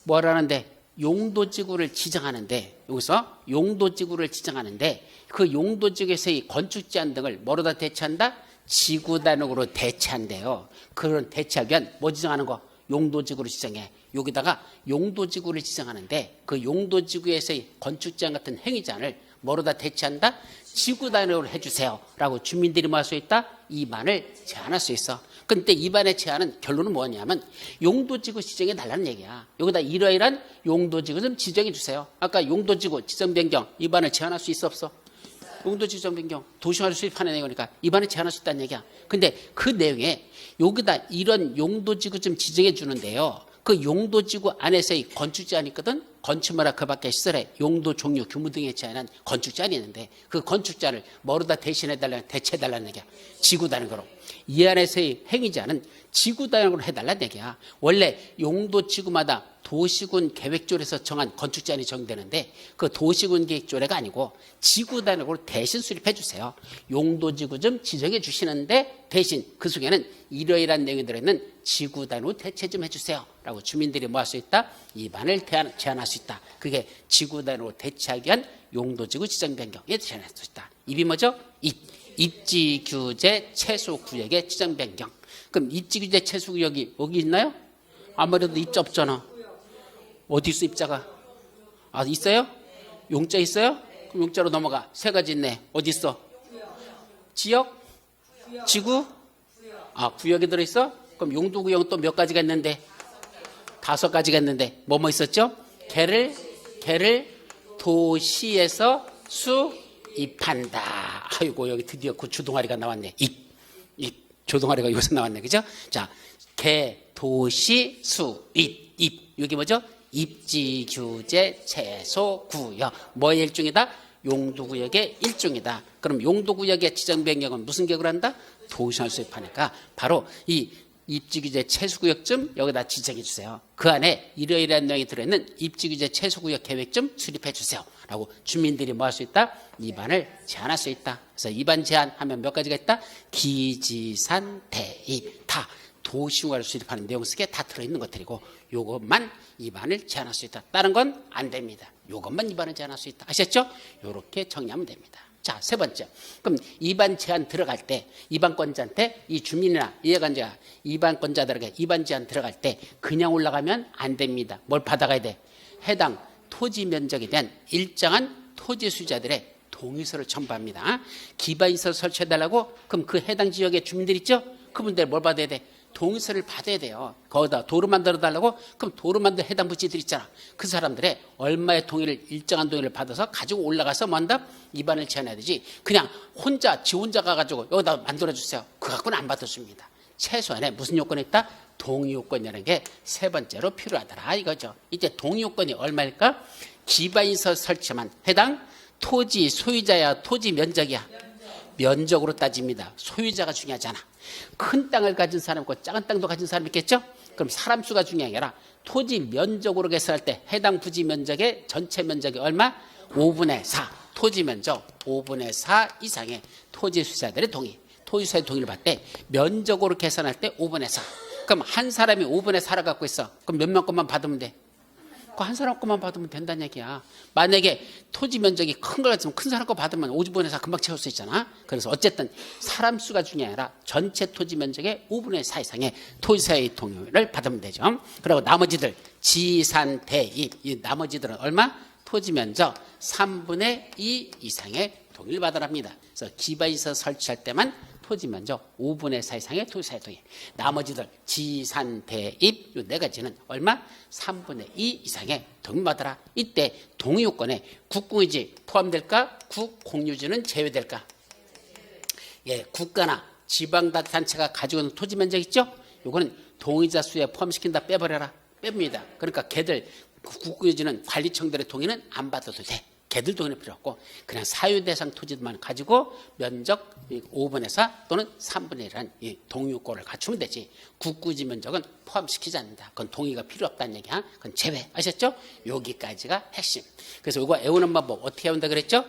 뭐라는데 용도지구를 지정하는데, 여기서 용도지구를 지정하는데 그 용도지구에서의 건축 제한 등을 뭐로다 대체한다? 지구단위로 대체한대요. 그런 대체하기 위한 뭐 지정하는 거? 용도지구를 지정해. 여기다가 용도지구를 지정하는데 그 용도지구에서의 건축 제한 같은 행위 제한을 뭐로다 대체한다? 지구단위로 해주세요 라고 주민들이 뭐 할 수 있다? 이반을 제한할 수 있어. 근데 이반의 제한은 결론은 뭐냐면 용도지구 지정해 달라는 얘기야. 여기다 이러이러한 용도지구 좀 지정해 주세요. 아까 용도지구 지정 변경 이반을 제한할 수 있어 없어? 용도지구 지정 변경 도시화를 수립하는 내용이니까 이반을 제한할 수 있다는 얘기야. 근데 그 내용에 여기다 이런 용도지구 좀 지정해 주는데요. 그 용도지구 안에서의 건축 제한이 있거든. 건축물과 그 밖의 시설의 용도 종류 규모 등에 제한한 건축 제한이 있는데 그 건축 제한을 뭐로다 대신해달라는 대체해달라는 얘기야. 지구 단위로. 이 안에서의 행위 제한은 지구 단위로 해달라는 얘기야. 원래 용도 지구마다 도시군 계획조례에서 정한 건축 제한이 정되는데 그 도시군 계획조례가 아니고 지구 단위로 대신 수립해 주세요. 용도 지구 좀 지정해 주시는데 대신 그 속에는 이러이러한 내용이 들어있는 지구 단위로 대체 좀 해주세요 라고 주민들이 뭐 할 수 있다? 이반을 제한할 수 있다. 그게 지구 단위로 대체하기 위한 용도지구 지정 변경에 제한할 수 있다. 입이 뭐죠? 입지 규제 최소 구역의 지정 변경. 그럼 입지 규제 최소 구역이 여기 있나요? 아무래도 입자 없잖아. 어디 있어 입자가? 있어요? 용자 있어요? 그럼 용자로 넘어가. 3가지 있네. 어디 있어? 지역? 지구? 구역에 들어있어? 그럼 용도 구역은 또 몇 가지가 있는데? 5가지가 있는데 뭐뭐 있었죠? 개를 도시에서 수입한다. 아이고 여기 드디어 그 주동아리가 나왔네. 조동아리가 여기서 나왔네. 그죠? 자, 개, 도시, 수입. 여기 뭐죠? 입지 규제 최소 구역. 뭐의 일종이다? 용도구역의 일종이다. 그럼 용도구역의 지정 변경은 무슨 계획을 한다? 도시를 수립하니까 바로 이 입지규제 최소구역 좀 여기다 지정해 주세요. 그 안에 이러이러한 내용이 들어있는 입지규제 최소구역 계획 좀 수립해 주세요 라고 주민들이 뭐 할 수 있다? 이반을 제한할 수 있다. 그래서 이반 제한하면 몇 가지가 있다? 기지산 대입 다 도시공간을 수립하는 내용 속에 다 들어있는 것들이고 요것만 이반을 제한할 수 있다. 다른 건 안 됩니다. 요것만 이반을 제한할 수 있다. 아셨죠? 요렇게 정리하면 됩니다. 자, 3번째. 그럼 이반 제한 들어갈 때 이반권자한테 이 주민이나 이해관자 이반권자들에게 이반 제한 들어갈 때 그냥 올라가면 안 됩니다. 뭘 받아가야 돼? 해당 토지 면적에 대한 일정한 토지 수자들의 동의서를 첨부합니다. 기반시설 설치해달라고 그럼 그 해당 지역의 주민들 있죠? 그분들 뭘 받아야 돼? 동의서를 받아야 돼요. 거기다 도로 만들어 달라고? 그럼 도로 만들 해당 부지들 있잖아. 그 사람들의 얼마의 동의를, 일정한 동의를 받아서 가지고 올라가서 뭐한다? 입안을 제한해야 되지. 그냥 지 혼자 가가지고 여기다 만들어주세요. 그거 갖고는 안 받아줍니다. 최소한에 무슨 요건이 있다? 동의 요건이라는 게 세 번째로 필요하더라 이거죠. 이때 동의 요건이 얼마일까? 기반시설 설치만 해당 토지 소유자야, 토지 면적이야? 면적으로 따집니다. 소유자가 중요하잖아. 큰 땅을 가진 사람 있고 작은 땅도 가진 사람 있겠죠? 그럼 사람 수가 중요한 게 아니라 토지 면적으로 계산할 때 해당 부지 면적의 전체 면적이 얼마? 5분의 4. 토지 면적 5분의 4 이상의 토지 소유자들의 동의. 토지 소유자의 동의를 받을 때 면적으로 계산할 때 5분의 4. 그럼 한 사람이 5분의 4를 갖고 있어. 그럼 몇 명 것만 받으면 돼? 그 한 사람 것만 받으면 된다는 얘기야. 만약에 토지 면적이 큰 걸 가지면 큰 사람 거 받으면 5분의 4 금방 채울 수 있잖아. 그래서 어쨌든 사람 수가 중요한 게 아니라 전체 토지 면적의 5분의 4 이상의 토지사의 동의를 받으면 되죠. 그리고 나머지들 지산 대입, 이 나머지들은 얼마? 토지 면적 3분의 2 이상의 동의를 받으랍니다. 그래서 기반시설 설치할 때만 토지 면적 5분의 4 이상의 토지사의 동의. 나머지들 지산 대입 이 네 가지는 얼마? 3분의 2 이상의 동의 받아라. 이때 동의 요건에 국공유지 포함될까? 국공유지는 제외될까? 예, 국가나 지방단체가 가지고 있는 토지 면적 있죠? 요거는 동의자 수에 포함시킨다 빼버려라. 뺍니다. 그러니까 걔들 국공유지는 관리청들의 동의는 안 받아도 돼. 걔들 동의는 필요 없고 그냥 사유대상 토지만 가지고 면적 5분의 4 또는 3분의 1이라는 동의요건을 갖추면 되지. 국구지 면적은 포함시키지 않는다. 그건 동의가 필요 없다는 얘기야. 그건 제외. 아셨죠? 여기까지가 핵심. 그래서 이거 외우는 방법 어떻게 외운다 그랬죠?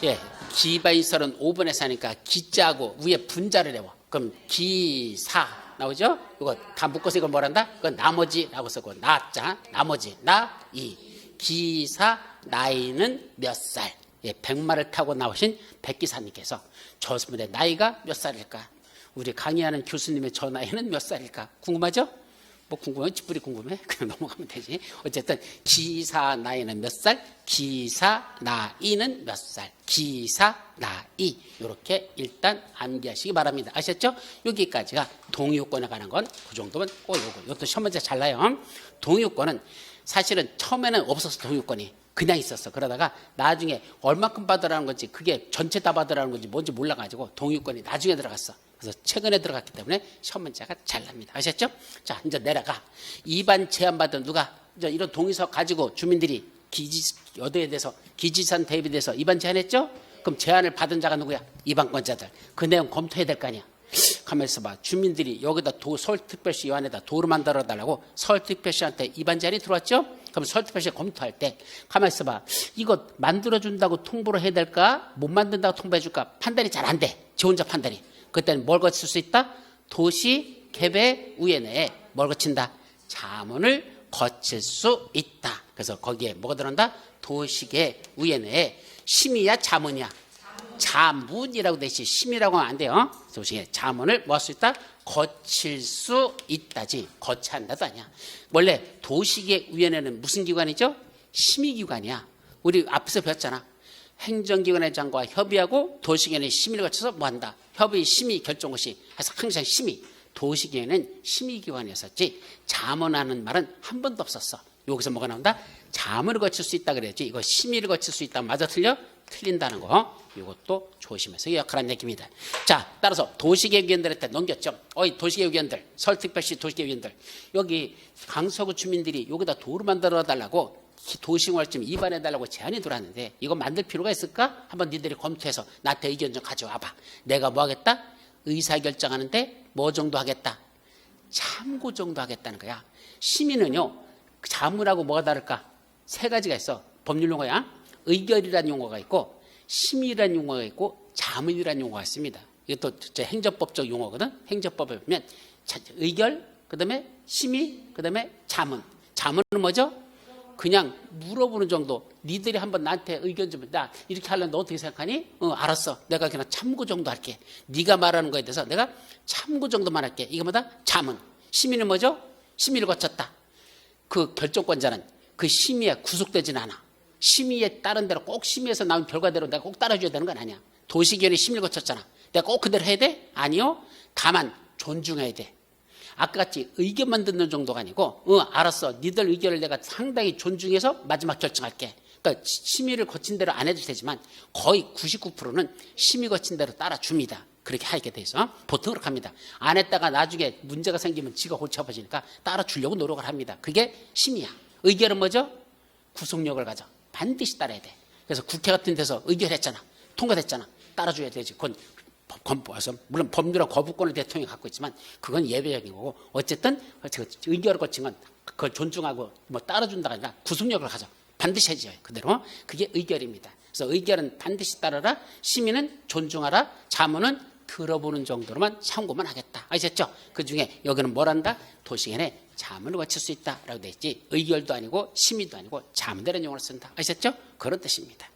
예, 기반시설은 5분의 4니까 기자하고 위에 분자를 외워. 그럼 기사 나오죠? 이거 다 묶어서 이걸 뭐란다? 그건 나머지라고 쓰고 나자 나머지 나이 기사 나이는 몇 살? 예, 백마를 타고 나오신 백기사님께서 저분의 나이가 몇 살일까? 우리 강의하는 교수님의 저 나이는 몇 살일까? 궁금하죠? 뭐 궁금해? 쥐뿌리 궁금해? 그냥 넘어가면 되지. 어쨌든 기사 나이는 몇 살? 기사 나이는 몇 살? 기사 나이 이렇게 일단 암기하시기 바랍니다. 아셨죠? 여기까지가 동의요건에 관한 건 그 정도면 꼭 요거. 이것도 시험 문제 잘 나요. 동의요건은 사실은 처음에는 없었어. 동의요건이 그냥 있었어. 그러다가 나중에 얼마큼 받으라는 건지 그게 전체 다 받으라는 건지 뭔지 몰라가지고 동의요건이 나중에 들어갔어. 그래서 최근에 들어갔기 때문에 시험 문제가 잘 납니다. 아셨죠? 자, 이제 내려가. 입안 제한받은 누가 이제 이런 동의서 가지고 주민들이 여도에 대해서 기지산 대입에 대해서 입안 제한했죠? 그럼 제한을 받은 자가 누구야? 입안권자들. 그 내용 검토해야 될 거 아니야. 가만히 있어봐. 주민들이 여기다 서울특별시 요안에다 도로 만들어 달라고 서울특별시한테 입안 제한이 들어왔죠? 그럼 서울특별시 검토할 때 가만히 있어봐. 이거 만들어준다고 통보를 해야 될까? 못 만든다고 통보해 줄까? 판단이 잘 안 돼. 지 혼자 판단이. 그때는 뭘 거칠 수 있다? 도시계획위원회에 뭘 거친다? 자문을 거칠 수 있다. 그래서 거기에 뭐가 들어간다? 도시계획위원회에 심의야 자문이야? 자문이라고 되지 심의라고 하면 안 돼요. 도시계 자문을 뭐 할 수 있다? 거칠 수 있다지 거쳐야 한다도 아니야. 원래 도시계획위원회는 무슨 기관이죠? 심의기관이야. 우리 앞에서 배웠잖아. 행정기관의 장과 협의하고 도시계획위원회 심의를 거쳐서 뭐한다? 협의, 심의, 결정고시 해서 항상 심의. 도시계획위원회는 심의기관이었었지 자문하는 말은 한 번도 없었어. 여기서 뭐가 나온다? 자문을 거칠 수 있다 그래야지. 이거 심의를 거칠 수 있다. 맞아 틀려? 틀린다는 거. 이것도 조심해서 기억하라는 얘기입니다. 자, 따라서 도시계획위원들한테 넘겼죠. 어이 도시계획위원들, 서울특별시 도시계획위원들. 여기 강서구 주민들이 여기다 도로 만들어 달라고 도시공활점 입안해 달라고 제안이 들어왔는데 이거 만들 필요가 있을까? 한번 니들이 검토해서 나한테 의견 좀 가져와봐. 내가 뭐 하겠다? 의사결정하는데 뭐 정도 하겠다? 참고 정도 하겠다는 거야. 심의는요. 자문하고 뭐가 다를까? 세 가지가 있어. 법률 용어야. 의결이라는 용어가 있고 심의라는 용어가 있고 자문이라는 용어가 있습니다. 이것도 행정법적 용어거든. 행정법에 보면 의결, 그다음에 심의, 그다음에 자문. 자문은 뭐죠? 그냥 물어보는 정도. 니들이 한번 나한테 의견 좀, 나 이렇게 하려면 너 어떻게 생각하니? 알았어. 내가 그냥 참고 정도 할게. 네가 말하는 거에 대해서 내가 참고 정도만 할게. 이게 뭐다? 자문. 심의는 뭐죠? 심의를 거쳤다. 그 결정권자는 그 심의에 구속되지는 않아. 심의에 따른 대로 꼭 심의에서 나온 결과대로 내가 꼭 따라줘야 되는 건 아니야. 도시계획위 심의를 거쳤잖아. 내가 꼭 그대로 해야 돼? 아니요. 다만 존중해야 돼. 아까 같이 의견만 듣는 정도가 아니고 알았어. 니들 의견을 내가 상당히 존중해서 마지막 결정할게. 그러니까 심의를 거친 대로 안 해도 되지만 거의 99%는 심의 거친 대로 따라줍니다. 그렇게 하게 돼서 보통 그렇게 합니다. 안 했다가 나중에 문제가 생기면 지가 골치 아파지니까 따라주려고 노력을 합니다. 그게 심의야. 의결은 뭐죠? 구속력을 가져. 반드시 따라야 돼. 그래서 국회 같은 데서 의결했잖아. 통과됐잖아. 따라줘야 되지. 그건 물론 법률과 거부권을 대통령이 갖고 있지만 그건 예외적인 거고 어쨌든 의결을 거친 건 그걸 존중하고 뭐 따라준다가 아니라 구속력을 가져. 반드시 해줘요. 그대로. 그게 의결입니다. 그래서 의결은 반드시 따르라. 심의는 존중하라. 자문은 들어보는 정도로만 참고만 하겠다. 아셨죠? 그중에 여기는 뭘 한다? 도시견에 자문을 거칠 수 있다라고 되어 있지 의결도 아니고 심의도 아니고 자문되는 용어를 쓴다. 아셨죠? 그런 뜻입니다.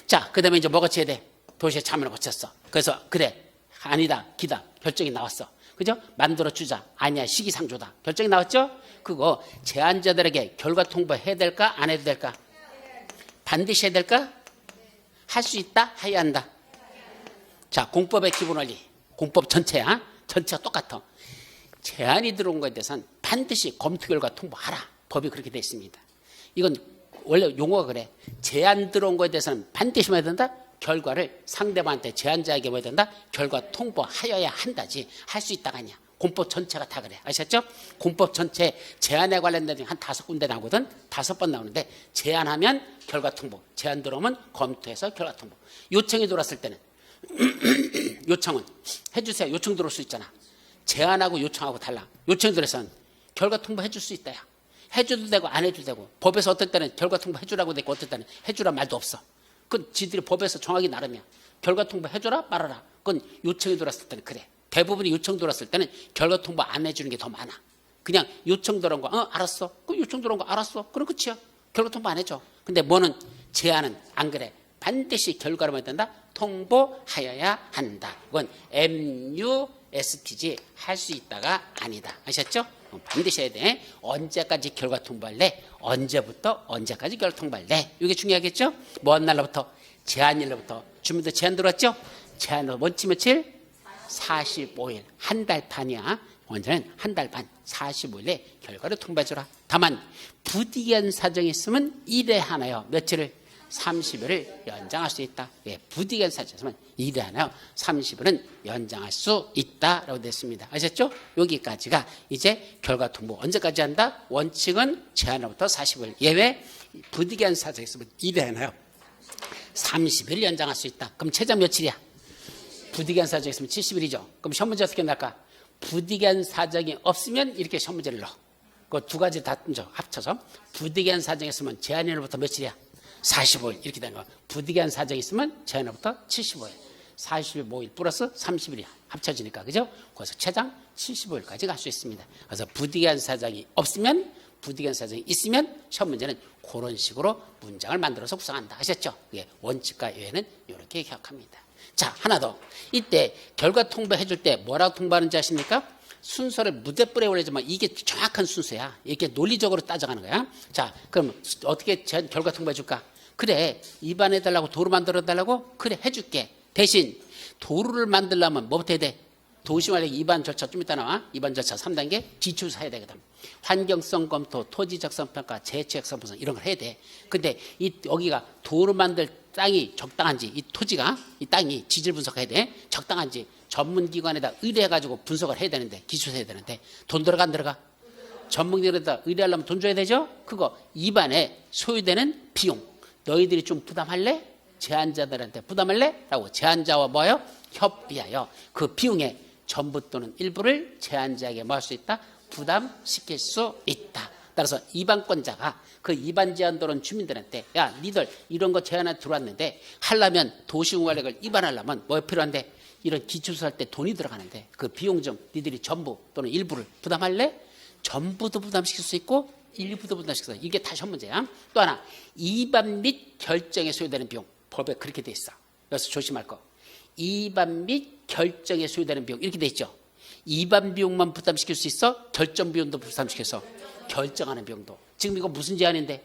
자, 그 다음에 이제 뭐 거쳐야 돼? 도시에 자문을 거쳤어. 그래서 그래 아니다 기다 결정이 나왔어. 그죠? 만들어주자. 아니야 시기상조다. 결정이 나왔죠? 그거 제안자들에게 결과 통보해야 될까? 안 해도 될까? 반드시 해야 될까? 할 수 있다? 해야 한다? 자, 공법의 기본 원리. 공법 전체야. 전체가 똑같아. 제안이 들어온 것에 대해서는 반드시 검토 결과 통보하라. 법이 그렇게 되어 있습니다. 이건 원래 용어가 그래. 제안 들어온 것에 대해서는 반드시 뭐 해야 된다? 결과를 상대방한테 제안자에게 뭐 해야 된다? 결과 통보하여야 한다지. 할 수 있다가 아니야. 공법 전체가 다 그래. 아셨죠? 공법 전체 제안에 관련된 한 5군데 나오거든. 5번 나오는데 제안하면 결과 통보. 제안 들어오면 검토해서 결과 통보. 요청이 들어왔을 때는 요청은 해주세요. 요청 들어올 수 있잖아. 제안하고 요청하고 달라. 요청이 들어서는 결과 통보 해줄 수 있다야. 해줘도 되고 안 해줘도 되고 법에서 어떨 때는 결과 통보 해주라고 되고 어떨 때는 해주란 말도 없어. 그건 지들이 법에서 정하기 나름이야. 결과 통보 해줘라 말아라. 그건 요청이 들어왔을 때는 그래. 대부분이 요청 들어왔을 때는 결과 통보 안 해주는 게 더 많아. 그냥 요청 들어온 거 알았어. 그 요청 들어온 거 알았어. 그럼 끝이야. 결과 통보 안 해줘. 근데 뭐는 제안은 안 그래. 반드시 결과를 해야 된다. 통보하여야 한다. 이건 MUST지 할 수 있다가 아니다. 아셨죠? 반드시 해야 돼. 언제까지 결과 통보할래? 언제부터 언제까지 결과 통보할래? 이게 중요하겠죠? 먼 날로부터 제한일로부터 주민들 제한 들어왔죠? 제한으로 원치 며칠? 45일. 한 달 반이야. 원래는 한 달 반. 45일에 결과를 통보해줘라. 다만 부득이한 사정이 있으면 1회 하나요. 며칠을? 30일을 연장할 수 있다. 예, 부득이한 사정이 있으면 1회 하나요. 30일은 연장할 수 있다라고 됐습니다. 아셨죠? 여기까지가 이제 결과 통보 언제까지 한다? 원칙은 제한으로부터 40일. 예외 부득이한 사정이 있으면 1회 하나요. 30일 연장할 수 있다. 그럼 최장 며칠이야? 부득이한 사정이 있으면 70일이죠. 그럼 시험 문제 어떻게 날까? 부득이한 사정이 없으면 이렇게 시험 문제를 넣어. 그 두 가지 다 합쳐서 부득이한 사정이 있으면 제한일로부터 며칠이야? 45일 이렇게 되는 거야. 부득이한 사정이 있으면 제한일로부터 75일. 45일 플러스 30일이 합쳐지니까 그죠? 그래서 최장 75일까지 갈 수 있습니다. 그래서 부득이한 사정이 없으면 부득이한 사정이 있으면 시험 문제는 그런 식으로 문장을 만들어서 구성한다. 아셨죠? 예, 원칙과 예외는 이렇게 기억합니다. 자, 하나 더. 이때 결과 통보해 줄 때 뭐라고 통보하는지 아십니까? 순서를 무대뿔에 올리지만 이게 정확한 순서야. 이렇게 논리적으로 따져가는 거야. 자, 그럼 어떻게 결과 통보해 줄까? 그래, 입안해달라고 도로 만들어달라고? 그래, 해줄게. 대신 도로를 만들려면 뭐부터 해야 돼? 도시관리 입안 절차 좀 이따 나와. 입안 절차 3단계 기초사 해야 되거든. 환경성 검토, 토지 적성 평가, 재치 적성 분석 이런 걸 해야 돼. 근데 여기가 도로 만들 땅이 적당한지, 이 토지가 이 땅이 지질 분석해야 돼. 적당한지 전문기관에다 의뢰해가지고 분석을 해야 되는데 기초사 해야 되는데 돈 들어가 안 들어가? 전문기관에다 의뢰하려면 돈 줘야 되죠. 그거 입안에 소요되는 비용 너희들이 좀 부담할래? 제안자들한테 부담할래? 라고 제안자와 뭐요? 협의하여 그 비용의 전부 또는 일부를 제안자에게 뭐 할 수 있다? 부담시킬 수 있다. 따라서 입안권자가 그 입안 제한 들어온 주민들한테 야 니들 이런 거 제안에 들어왔는데 하려면 도시공활력을 입안하려면 뭐 필요한데 이런 기초수 할 때 돈이 들어가는데 그 비용 좀 니들이 전부 또는 일부를 부담할래? 전부도 부담시킬 수 있고 일부도 부담시킬 수 있어. 이게 다시 한 문제야. 또 하나 입안 및 결정에 소요되는 비용 법에 그렇게 돼 있어. 그래서 조심할 거. 입안 및 결정에 소요되는 비용 이렇게 돼 있죠. 입안 비용만 부담시킬 수 있어? 결정 비용도 부담시켜서 결정하는 비용도. 지금 이거 무슨 제안인데?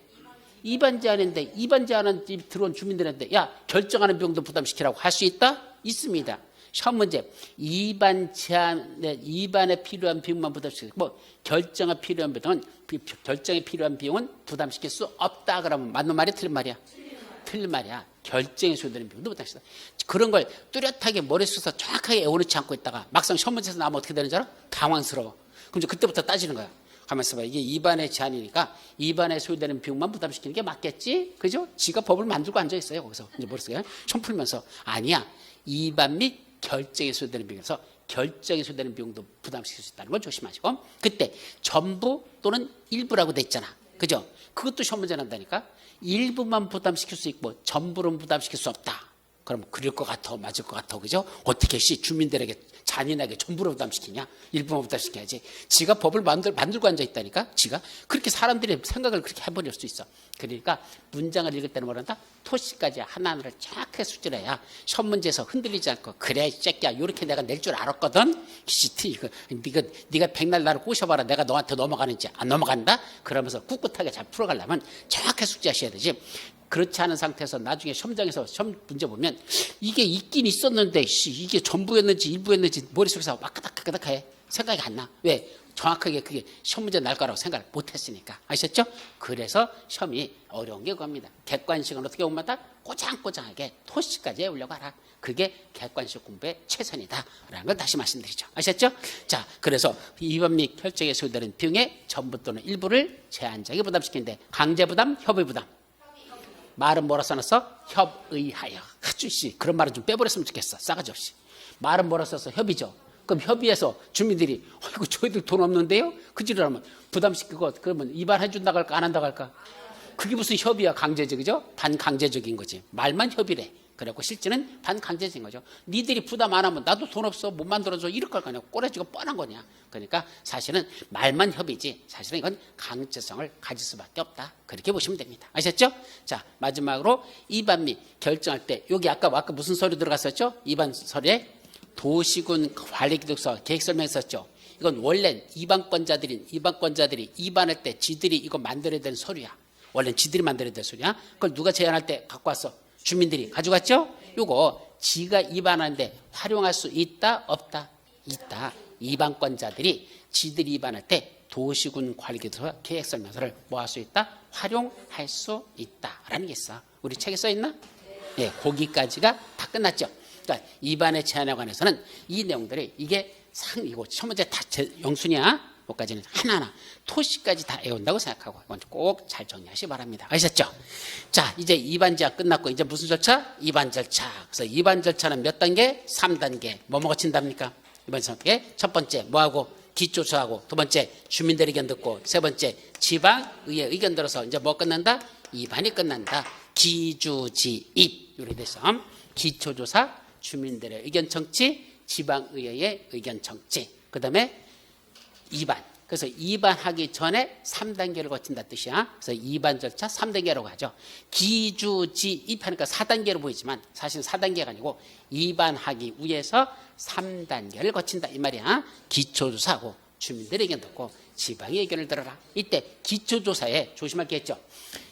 입안 제안인데 입안 제안은 들어온 주민들한테 야 결정하는 비용도 부담시키라고 할 수 있다? 있습니다. 시험 문제 2반 제한에 2반에 필요한 비용만 부담시키고 뭐 결정에 필요한 비용은 부담시킬 수 없다. 그러면 맞는 말이 틀린 말이야? 틀린 말이야. 결정에 소요되는 비용도 부담시키다. 그런 걸 뚜렷하게 머릿속에서 정확하게 외워놓지 않고 있다가 막상 시험 문제에서 나오면 어떻게 되는 줄 알아? 당황스러워. 그럼 이제 그때부터 따지는 거야. 가만있어 봐. 이게 2반의 제한이니까 2반에 소요되는 비용만 부담시키는 게 맞겠지? 그죠? 지가 법을 만들고 앉아있어요. 거기서. 이제 머릿속에 총 풀면서. 아니야. 2반 및 결정에 소요되는 비용에서 결정에 소요되는 비용도 부담시킬 수 있다는 걸 조심하시고. 그때 전부 또는 일부라고 돼 있잖아. 그죠? 그것도 시험 문제 난다니까. 일부만 부담시킬 수 있고 전부는 부담시킬 수 없다. 그럼 그럴 것 같아, 맞을 것 같아, 그죠? 어떻게 주민들에게 잔인하게 전부를 부담시키냐? 일부만 부담시켜야지. 지가 법을 만들고 앉아있다니까? 지가? 그렇게 사람들의 생각을 그렇게 해버릴 수 있어. 그러니까 문장을 읽을 때는 뭐란다? 토시까지 하나하나를 정확하게 수준해야 시험 문제에서 흔들리지 않고 그래, 이 새끼야, 이렇게 내가 낼 줄 알았거든? 네가 백날 나를 꼬셔봐라. 내가 너한테 넘어가는지 안 넘어간다? 그러면서 꿋꿋하게 잘 풀어가려면 정확하게 숙지하셔야 되지. 그렇지 않은 상태에서 나중에 시험장에서 시험 문제 보면 이게 있긴 있었는데 이게 전부였는지 일부였는지 머릿속에서 와까닥해 생각이 안 나. 왜? 정확하게 그게 시험 문제 날 거라고 생각을 못했으니까. 아셨죠? 그래서 시험이 어려운 게 그겁니다. 객관식은 어떻게 보면 꼬장꼬장하게 토시까지 해오려고 하라. 그게 객관식 공부의 최선이다라는 걸 다시 말씀드리죠. 아셨죠? 자, 그래서 2반 및 결정에 소요되는 비용의 전부 또는 일부를 제한적이 부담시키는데 강제부담, 협의부담. 말은 뭐라 써놨어? 협의하여. 하주씨 그런 말은 좀 빼버렸으면 좋겠어. 싸가지 없이. 말은 뭐라 써서 협의죠. 그럼 협의해서 주민들이 아이고 저희들 돈 없는데요? 그지를 하면 부담시키고 그러면 이반해준다고 할까 안 한다고 할까? 그게 무슨 협의야. 강제적이죠? 반강제적인 거지. 말만 협의래. 그래갖고 실제는 반강제적인 거죠. 니들이 부담 안 하면 나도 돈 없어 못 만들어줘 이럴 거 아니야. 꼬라지가 뻔한 거냐. 그러니까 사실은 말만 협의지 사실은 이건 강제성을 가질 수밖에 없다. 그렇게 보시면 됩니다. 아셨죠? 자, 마지막으로 2반 및 결정할 때 여기 아까 무슨 서류 들어갔었죠? 2반 서류에 도시군 관리기록서 계획설명 썼죠. 이건 원래 이반권자들이 2반할 때 지들이 이거 만들어야 되는 서류야. 원래 지들이 만들어야 되는 서류야. 그걸 누가 제안할 때 갖고 왔어? 주민들이 가져갔죠? 요거 지가 입안하는데 활용할 수 있다 없다? 있다. 입안권자들이 지들이 입안할 때 도시군 관리기록서 계획설명서를 뭐 할 수 있다? 활용할 수 있다라는 게 있어. 우리 책에 써 있나? 예, 거기까지가 다 끝났죠. 그러니까 입안의 제한에 관해서는 이 내용들이 이게 이거 첫 번째 다 영순이야. 여기까지는 하나하나 토시까지 다 외운다고 생각하고 이건 꼭 잘 정리하시기 바랍니다. 아셨죠? 자, 이제 2반 제한 끝났고 이제 무슨 절차? 2반 절차. 그래서 2반 절차는 몇 단계? 3단계. 뭐뭐 거친답니까? 2반 절차에 첫 번째 뭐하고? 기초조사하고 두 번째 주민들 의견 듣고 세 번째 지방의회 의견 들어서 이제 뭐 끝난다? 2반이 끝난다. 기주지입 이렇게 돼서 기초조사, 주민들의 의견 청취, 지방의회의 의견 청취. 그 다음에 2반. 그래서 2반 하기 전에 3단계를 거친다 뜻이야. 그래서 2반 절차 3단계라고 하죠. 기주지입 하니까 4단계로 보이지만 사실 4단계가 아니고 2반 하기 위해서 3단계를 거친다 이 말이야. 기초조사하고 주민들의 의견 듣고 지방의 의견을 들어라. 이때 기초조사에 조심할 게 있죠.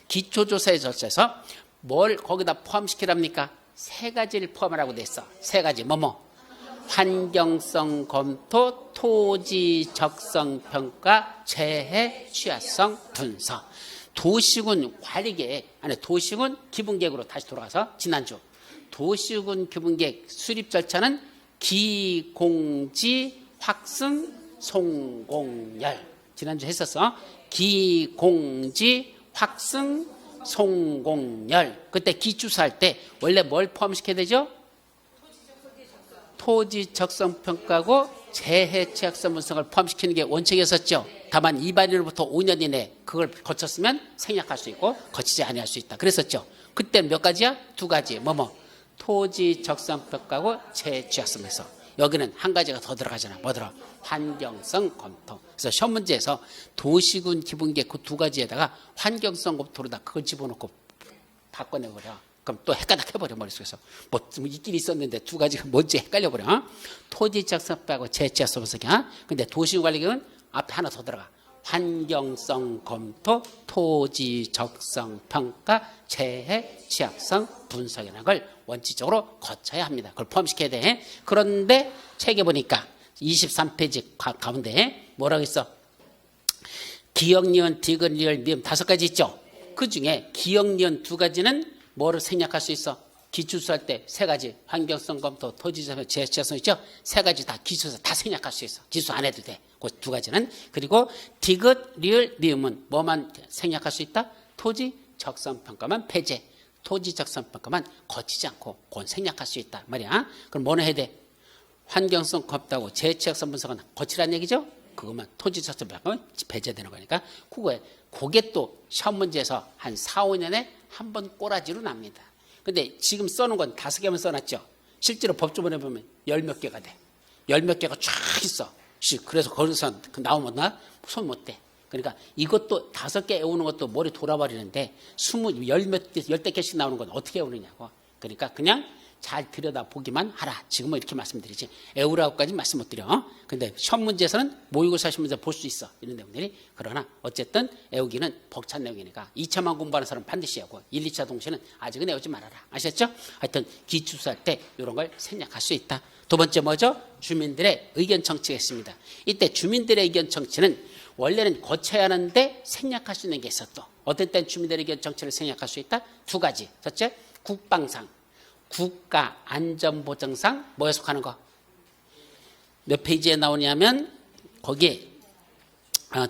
기초조사의 절차에서 뭘 거기다 포함시키랍니까? 3가지를 포함하라고 돼 있어. 3가지 뭐뭐? 환경성 검토, 토지 적성 평가, 재해 취약성 분석. 도시군 관리계획 안에 도시군 기본계획으로 다시 돌아가서 지난주 도시군 기본계획 수립 절차는 기공지 확승 송공열. 지난주 했었어. 기공지 확승 송공열. 그때 기초사할 때 원래 뭘 포함시켜야 되죠? 토지 적성 평가고 재해 취약성 분석을 포함시키는 게 원칙이었었죠. 다만 2반으로부터 5년 이내 그걸 거쳤으면 생략할 수 있고 거치지 아니할 수 있다. 그랬었죠. 그때는 몇 가지야? 2가지. 뭐뭐? 토지 적성 평가고 재해 취약성 분석. 여기는 한 가지가 더 들어가잖아. 뭐더라? 환경성 검토. 그래서 시험 문제에서 도시군 기본계획 그 2가지에다가 환경성 검토로다 그걸 집어넣고 바꿔내버려. 그럼 또 헷갈려버려 머릿속에서. 뭐 있긴 있었는데 2가지가 뭔지 헷갈려버려. 토지 적성하고 재취약성 분석이야. 근데 도시관리계획은 앞에 하나 더 들어가. 환경성 검토, 토지 적성 평가, 재해 취약성 분석이라는 걸 원칙적으로 거쳐야 합니다. 그걸 포함시켜야 돼. 그런데 책에 보니까 23페이지 가운데 뭐라고 있어? 기역, 니은, 디귿, 리을, 미음 5가지 있죠? 그 중에 기역, 니은 2가지는 뭐를 생략할 수 있어? 기출수할 때 3가지. 환경성 검토, 토지적 재해 취약성 있죠? 3가지 다 기출수 다 생략할 수 있어. 기출 안 해도 돼. 그 2가지는. 그리고 디귿, 리을, 미음은 뭐만 생략할 수 있다? 토지 적성 평가만 폐재. 토지 적성 평가만 거치지 않고 그건 생략할 수 있다 말이야. 그럼 뭐는 해야 돼? 환경성 검토하고 재해 취약성 분석은 거치라는 얘기죠? 그것만 토지 적성 평가만 배제되는 거니까 그게 또 시험 문제에서 한 4, 5년에 한 번 꼬라지로 납니다. 근데 지금 써놓은 건 5개만 써놨죠. 실제로 법조문에 보면 10몇 개가 돼. 10몇 개가 쫙 있어. 그래서 거기서 나오면 손 못 대. 그러니까 이것도 5개 외우는 것도 머리 돌아버리는데 10대 개씩 나오는 건 어떻게 외우느냐고. 그러니까 그냥 잘 들여다보기만 하라. 지금은 이렇게 말씀드리지. 외우라고까지 말씀 못 드려. 근데 시험 문제에서는 모의고사 시험 문제 볼 수 있어. 이런 내용들이. 그러나 어쨌든 외우기는 벅찬 내용이니까 2차만 공부하는 사람은 반드시 외우고 1, 2차 동시에는 아직은 외우지 말아라. 아셨죠? 하여튼 기출수할 때 이런 걸 생략할 수 있다. 2번째 뭐죠? 주민들의 의견 청취가 있습니다. 이때 주민들의 의견 청취는 원래는 거쳐야 하는데 생략할 수 있는 게 있어 또. 어떤 때는 주민들의 의견 청취를 생략할 수 있다? 2가지. 첫째, 국방상. 국가안전보장상 뭐에 속하는 거? 몇 페이지에 나오냐면 거기에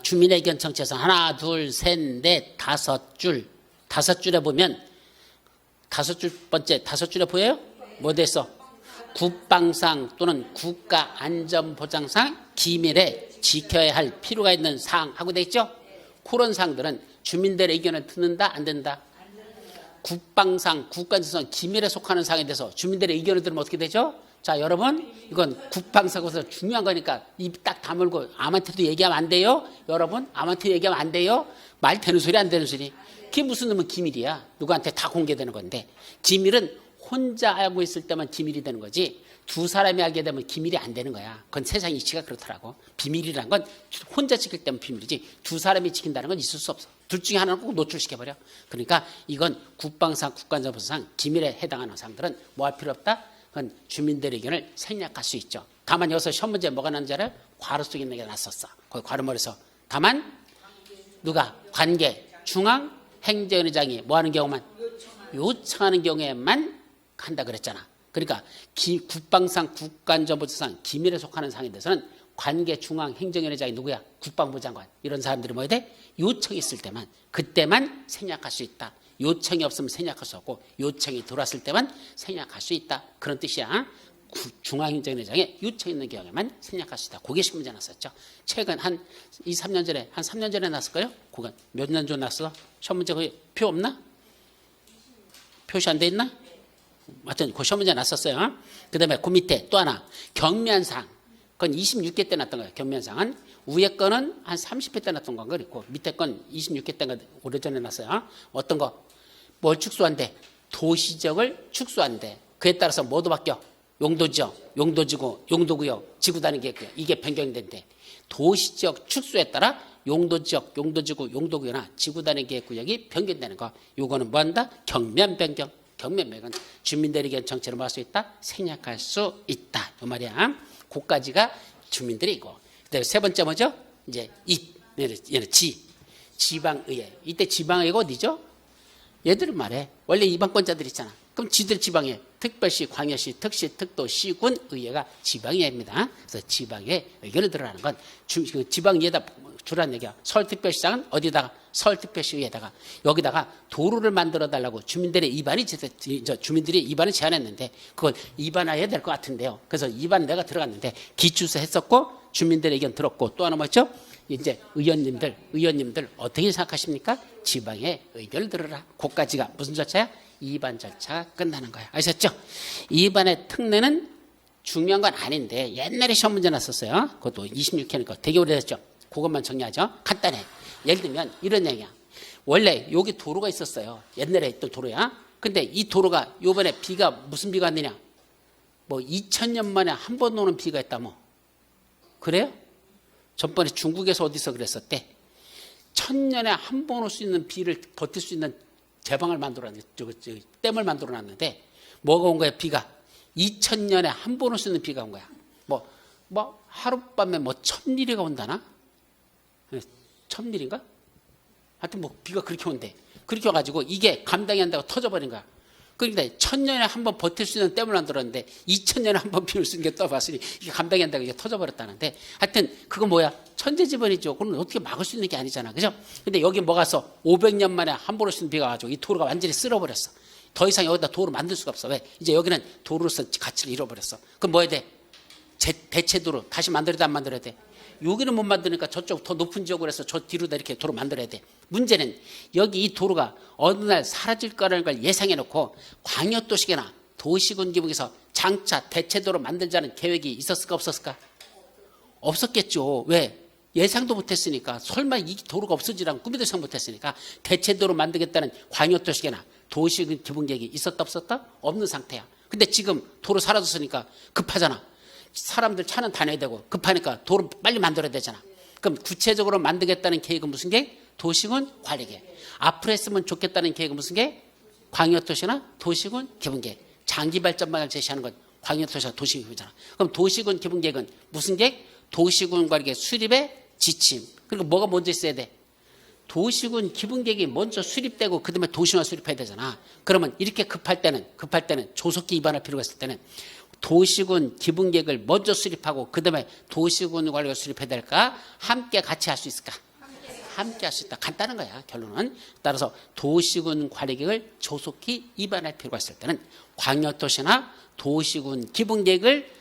주민의 의견 청취에서 하나, 둘, 셋, 넷, 5줄. 5줄에 보면 5줄에 보여요? 뭐 됐어? 국방상 또는 국가안전보장상 기밀에 지켜야 할 필요가 있는 사항 하고 돼 있죠? 그런 사항들은 주민들의 의견을 듣는다 안 듣는다? 국방상, 국가안전상 기밀에 속하는 사항에 대해서 주민들의 의견을 들으면 어떻게 되죠? 자, 여러분 이건 국방사고에서 중요한 거니까 입 딱 다물고 암한테도 얘기하면 안 돼요. 여러분 암한테 얘기하면 안 돼요. 말 되는 소리 안 되는 소리. 그게 무슨 놈은 기밀이야. 누구한테 다 공개되는 건데. 기밀은 혼자 알고 있을 때만 기밀이 되는 거지 2사람이 알게 되면 기밀이 안 되는 거야. 그건 세상 이치가 그렇더라고. 비밀이란 건 혼자 지킬 때면 비밀이지 2사람이 지킨다는 건 있을 수 없어. 둘 중에 하나는 꼭 노출시켜버려. 그러니까 이건 국방상, 국가안전보장상 기밀에 해당하는 사항들은 뭐 할 필요 없다? 그건 주민들의 의견을 생략할 수 있죠. 다만 여기서 시험 문제에 뭐가 나는지 알아요? 괄호 속에 있는 게 났었어. 거기 괄호머리에서 다만 누가 관계 중앙 행정의장이 뭐 하는 경우만 요청하는 경우에만 한다 그랬잖아. 그러니까 국방상, 국가안전보장상 기밀에 속하는 사항에 대해서는 관계 중앙 행정위원장이 누구야? 국방부 장관. 이런 사람들이 뭐 해야 돼? 요청이 있을 때만 그때만 생략할 수 있다. 요청이 없으면 생략할 수 없고 요청이 들어왔을 때만 생략할 수 있다. 그런 뜻이야. 중앙행정위원장에 요청이 있는 경우에만 생략할 수 있다. 그게 시험 문제 났었죠. 최근 한 2, 3년 전에 한 3년 전에 났을까요? 그건 몇 년 전에 났어? 시험 문제 거기 표 없나? 표시 안 돼 있나? 하여튼 그 시험 문제 났었어요. 그 다음에 그 밑에 또 하나 경면상. 그건 26개 때 났던 거예요. 경면상은. 위에 거는 한 30회 때 났던 건가 그랬고 밑에 건 26회 때가 오래전에 났어요. 어떤 거? 뭘 축소한대? 도시적을 축소한대. 그에 따라서 뭐도 바뀌어? 용도지역, 용도지구, 용도구역, 지구단위계획 이게 변경이 된대. 도시적 축소에 따라 용도지역, 용도지구, 용도구역이나 지구단위계획구역이 변경되는 거. 요거는 뭐한다? 경면 변경. 경면 변경은 주민들의 의견 정체를 뭐 할 수 있다? 생략할 수 있다. 이 말이야. 그까지가 주민들이고. 그다음에 세 번째 뭐죠? 이제 얘는 지방의회. 이때 지방의회가 어디죠? 얘들은 말해. 원래 이방권자들 있잖아. 그럼 지들 지방에 특별시, 광역시, 특시, 특도, 시군 의회가 지방의회입니다. 그래서 지방의회 의견을 들으라는 건 지방의회에다 주라는 얘기야. 서울특별시장은 어디다가? 서울특별시의회에다가 여기다가 도로를 만들어 달라고 주민들이 입안을 제안했는데 그걸 입안해야 될 것 같은데요. 그래서 입안 내가 들어갔는데 기출서 했었고 주민들의 의견 들었고 또 하나 뭐죠? 이제 의원님들 어떻게 생각하십니까? 지방의 의견을 들으라. 그까지가 무슨 절차야? 입안 절차가 끝나는 거야. 아셨죠? 입안의 특례는 중요한 건 아닌데 옛날에 시험 문제 났었어요. 그것도 26회니까 되게 오래됐죠. 그것만 정리하죠. 간단해. 예를 들면 이런 얘기야. 원래 여기 도로가 있었어요. 옛날에 있던 도로야. 근데 이 도로가 요번에 비가 무슨 비가 왔느냐? 뭐 2000년 만에 한 번 오는 비가 있다 뭐. 그래요? 전번에 중국에서 어디서 그랬었대. 천년에 한 번 올 수 있는 비를 버틸 수 있는 제방을 만들어놨는데, 댐을 만들어놨는데 뭐가 온 거야? 비가 2000년에 한 번 올 수 있는 비가 온 거야. 뭐 하룻밤에 뭐 1000mm가 온다나? 1000mm인가? 하여튼 뭐 비가 그렇게 온대. 그렇게 와가지고 이게 감당이 안 되고 터져버린 거야. 그러니까 1000년에 한 번 버틸 수 있는 댐을 만들었는데 2000년에 한 번 비 올 수 있는 게 떠봤으니 이게 감당이 안 되고 이게 터져버렸다는데, 하여튼 그건 뭐야? 천재지변이죠. 그건 어떻게 막을 수 있는 게 아니잖아. 그죠? 근데 여기 뭐가 써? 500년 만에 한 번 올 수 있는 비가 와가지고 이 도로가 완전히 쓸어버렸어. 더 이상 여기다 도로 만들 수가 없어. 왜? 이제 여기는 도로로서 가치를 잃어버렸어. 그럼 뭐 해야 돼? 대체도로 다시 만들어야 돼, 안 만들어야 돼? 여기는 못 만드니까 저쪽 더 높은 지역으로 해서 저 뒤로다 이렇게 도로 만들어야 돼. 문제는 여기 이 도로가 어느 날 사라질 거라는 걸 예상해 놓고 광역도시계나 도시군 기분에서 장차 대체도로 만들자는 계획이 있었을까 없었을까? 없었겠죠. 왜? 예상도 못했으니까. 설마 이 도로가 없어지라는 꿈에도 생각 못했으니까 대체도로 만들겠다는 광역도시계나 도시군 기본계획이 있었다 없었다? 없는 상태야. 근데 지금 도로 사라졌으니까 급하잖아. 사람들 차는 다녀야 되고 급하니까 도로 빨리 만들어야 되잖아. 그럼 구체적으로 만들겠다는 계획은 무슨 계획? 도시군 관리계획. 앞으로 했으면 좋겠다는 계획은 무슨 계획? 광역도시나 도시군 기본계획. 장기 발전망을 제시하는 건 광역도시나 도시군 기본계획이잖아. 그럼 도시군 기본계획은 무슨 계획? 도시군 관리계획 수립의 지침. 그리고 뭐가 먼저 있어야 돼? 도시군 기본계획이 먼저 수립되고 그다음에 도시화 수립해야 되잖아. 그러면 이렇게 급할 때는 조속히 입안할 필요가 있을 때는 도시군 기본계획을 먼저 수립하고 그다음에 도시군 관리를 수립해야 될까? 함께 같이 할 수 있을까? 함께 할 수 있다. 간단한 거야, 결론은. 따라서 도시군 관리계획을 조속히 입안할 필요가 있을 때는 광역도시나 도시군 기본계획을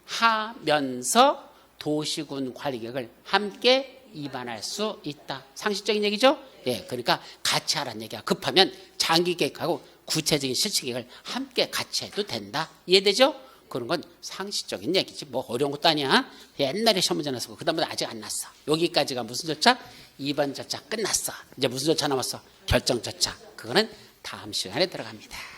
수립하면서 도시군 관리계획을 함께 입안할 수 있다. 상식적인 얘기죠? 예, 그러니까 같이 하라는 얘기야. 급하면 장기 계획하고 구체적인 실시 계획을 함께 같이 해도 된다. 이해되죠? 그런 건 상식적인 얘기지. 뭐 어려운 것도 아니야. 옛날에 시험 문제 났었고 그다음부터 아직 안 났어. 여기까지가 무슨 절차? 2번 절차 끝났어. 이제 무슨 절차 남았어? 결정 절차. 그거는 다음 시간에 들어갑니다.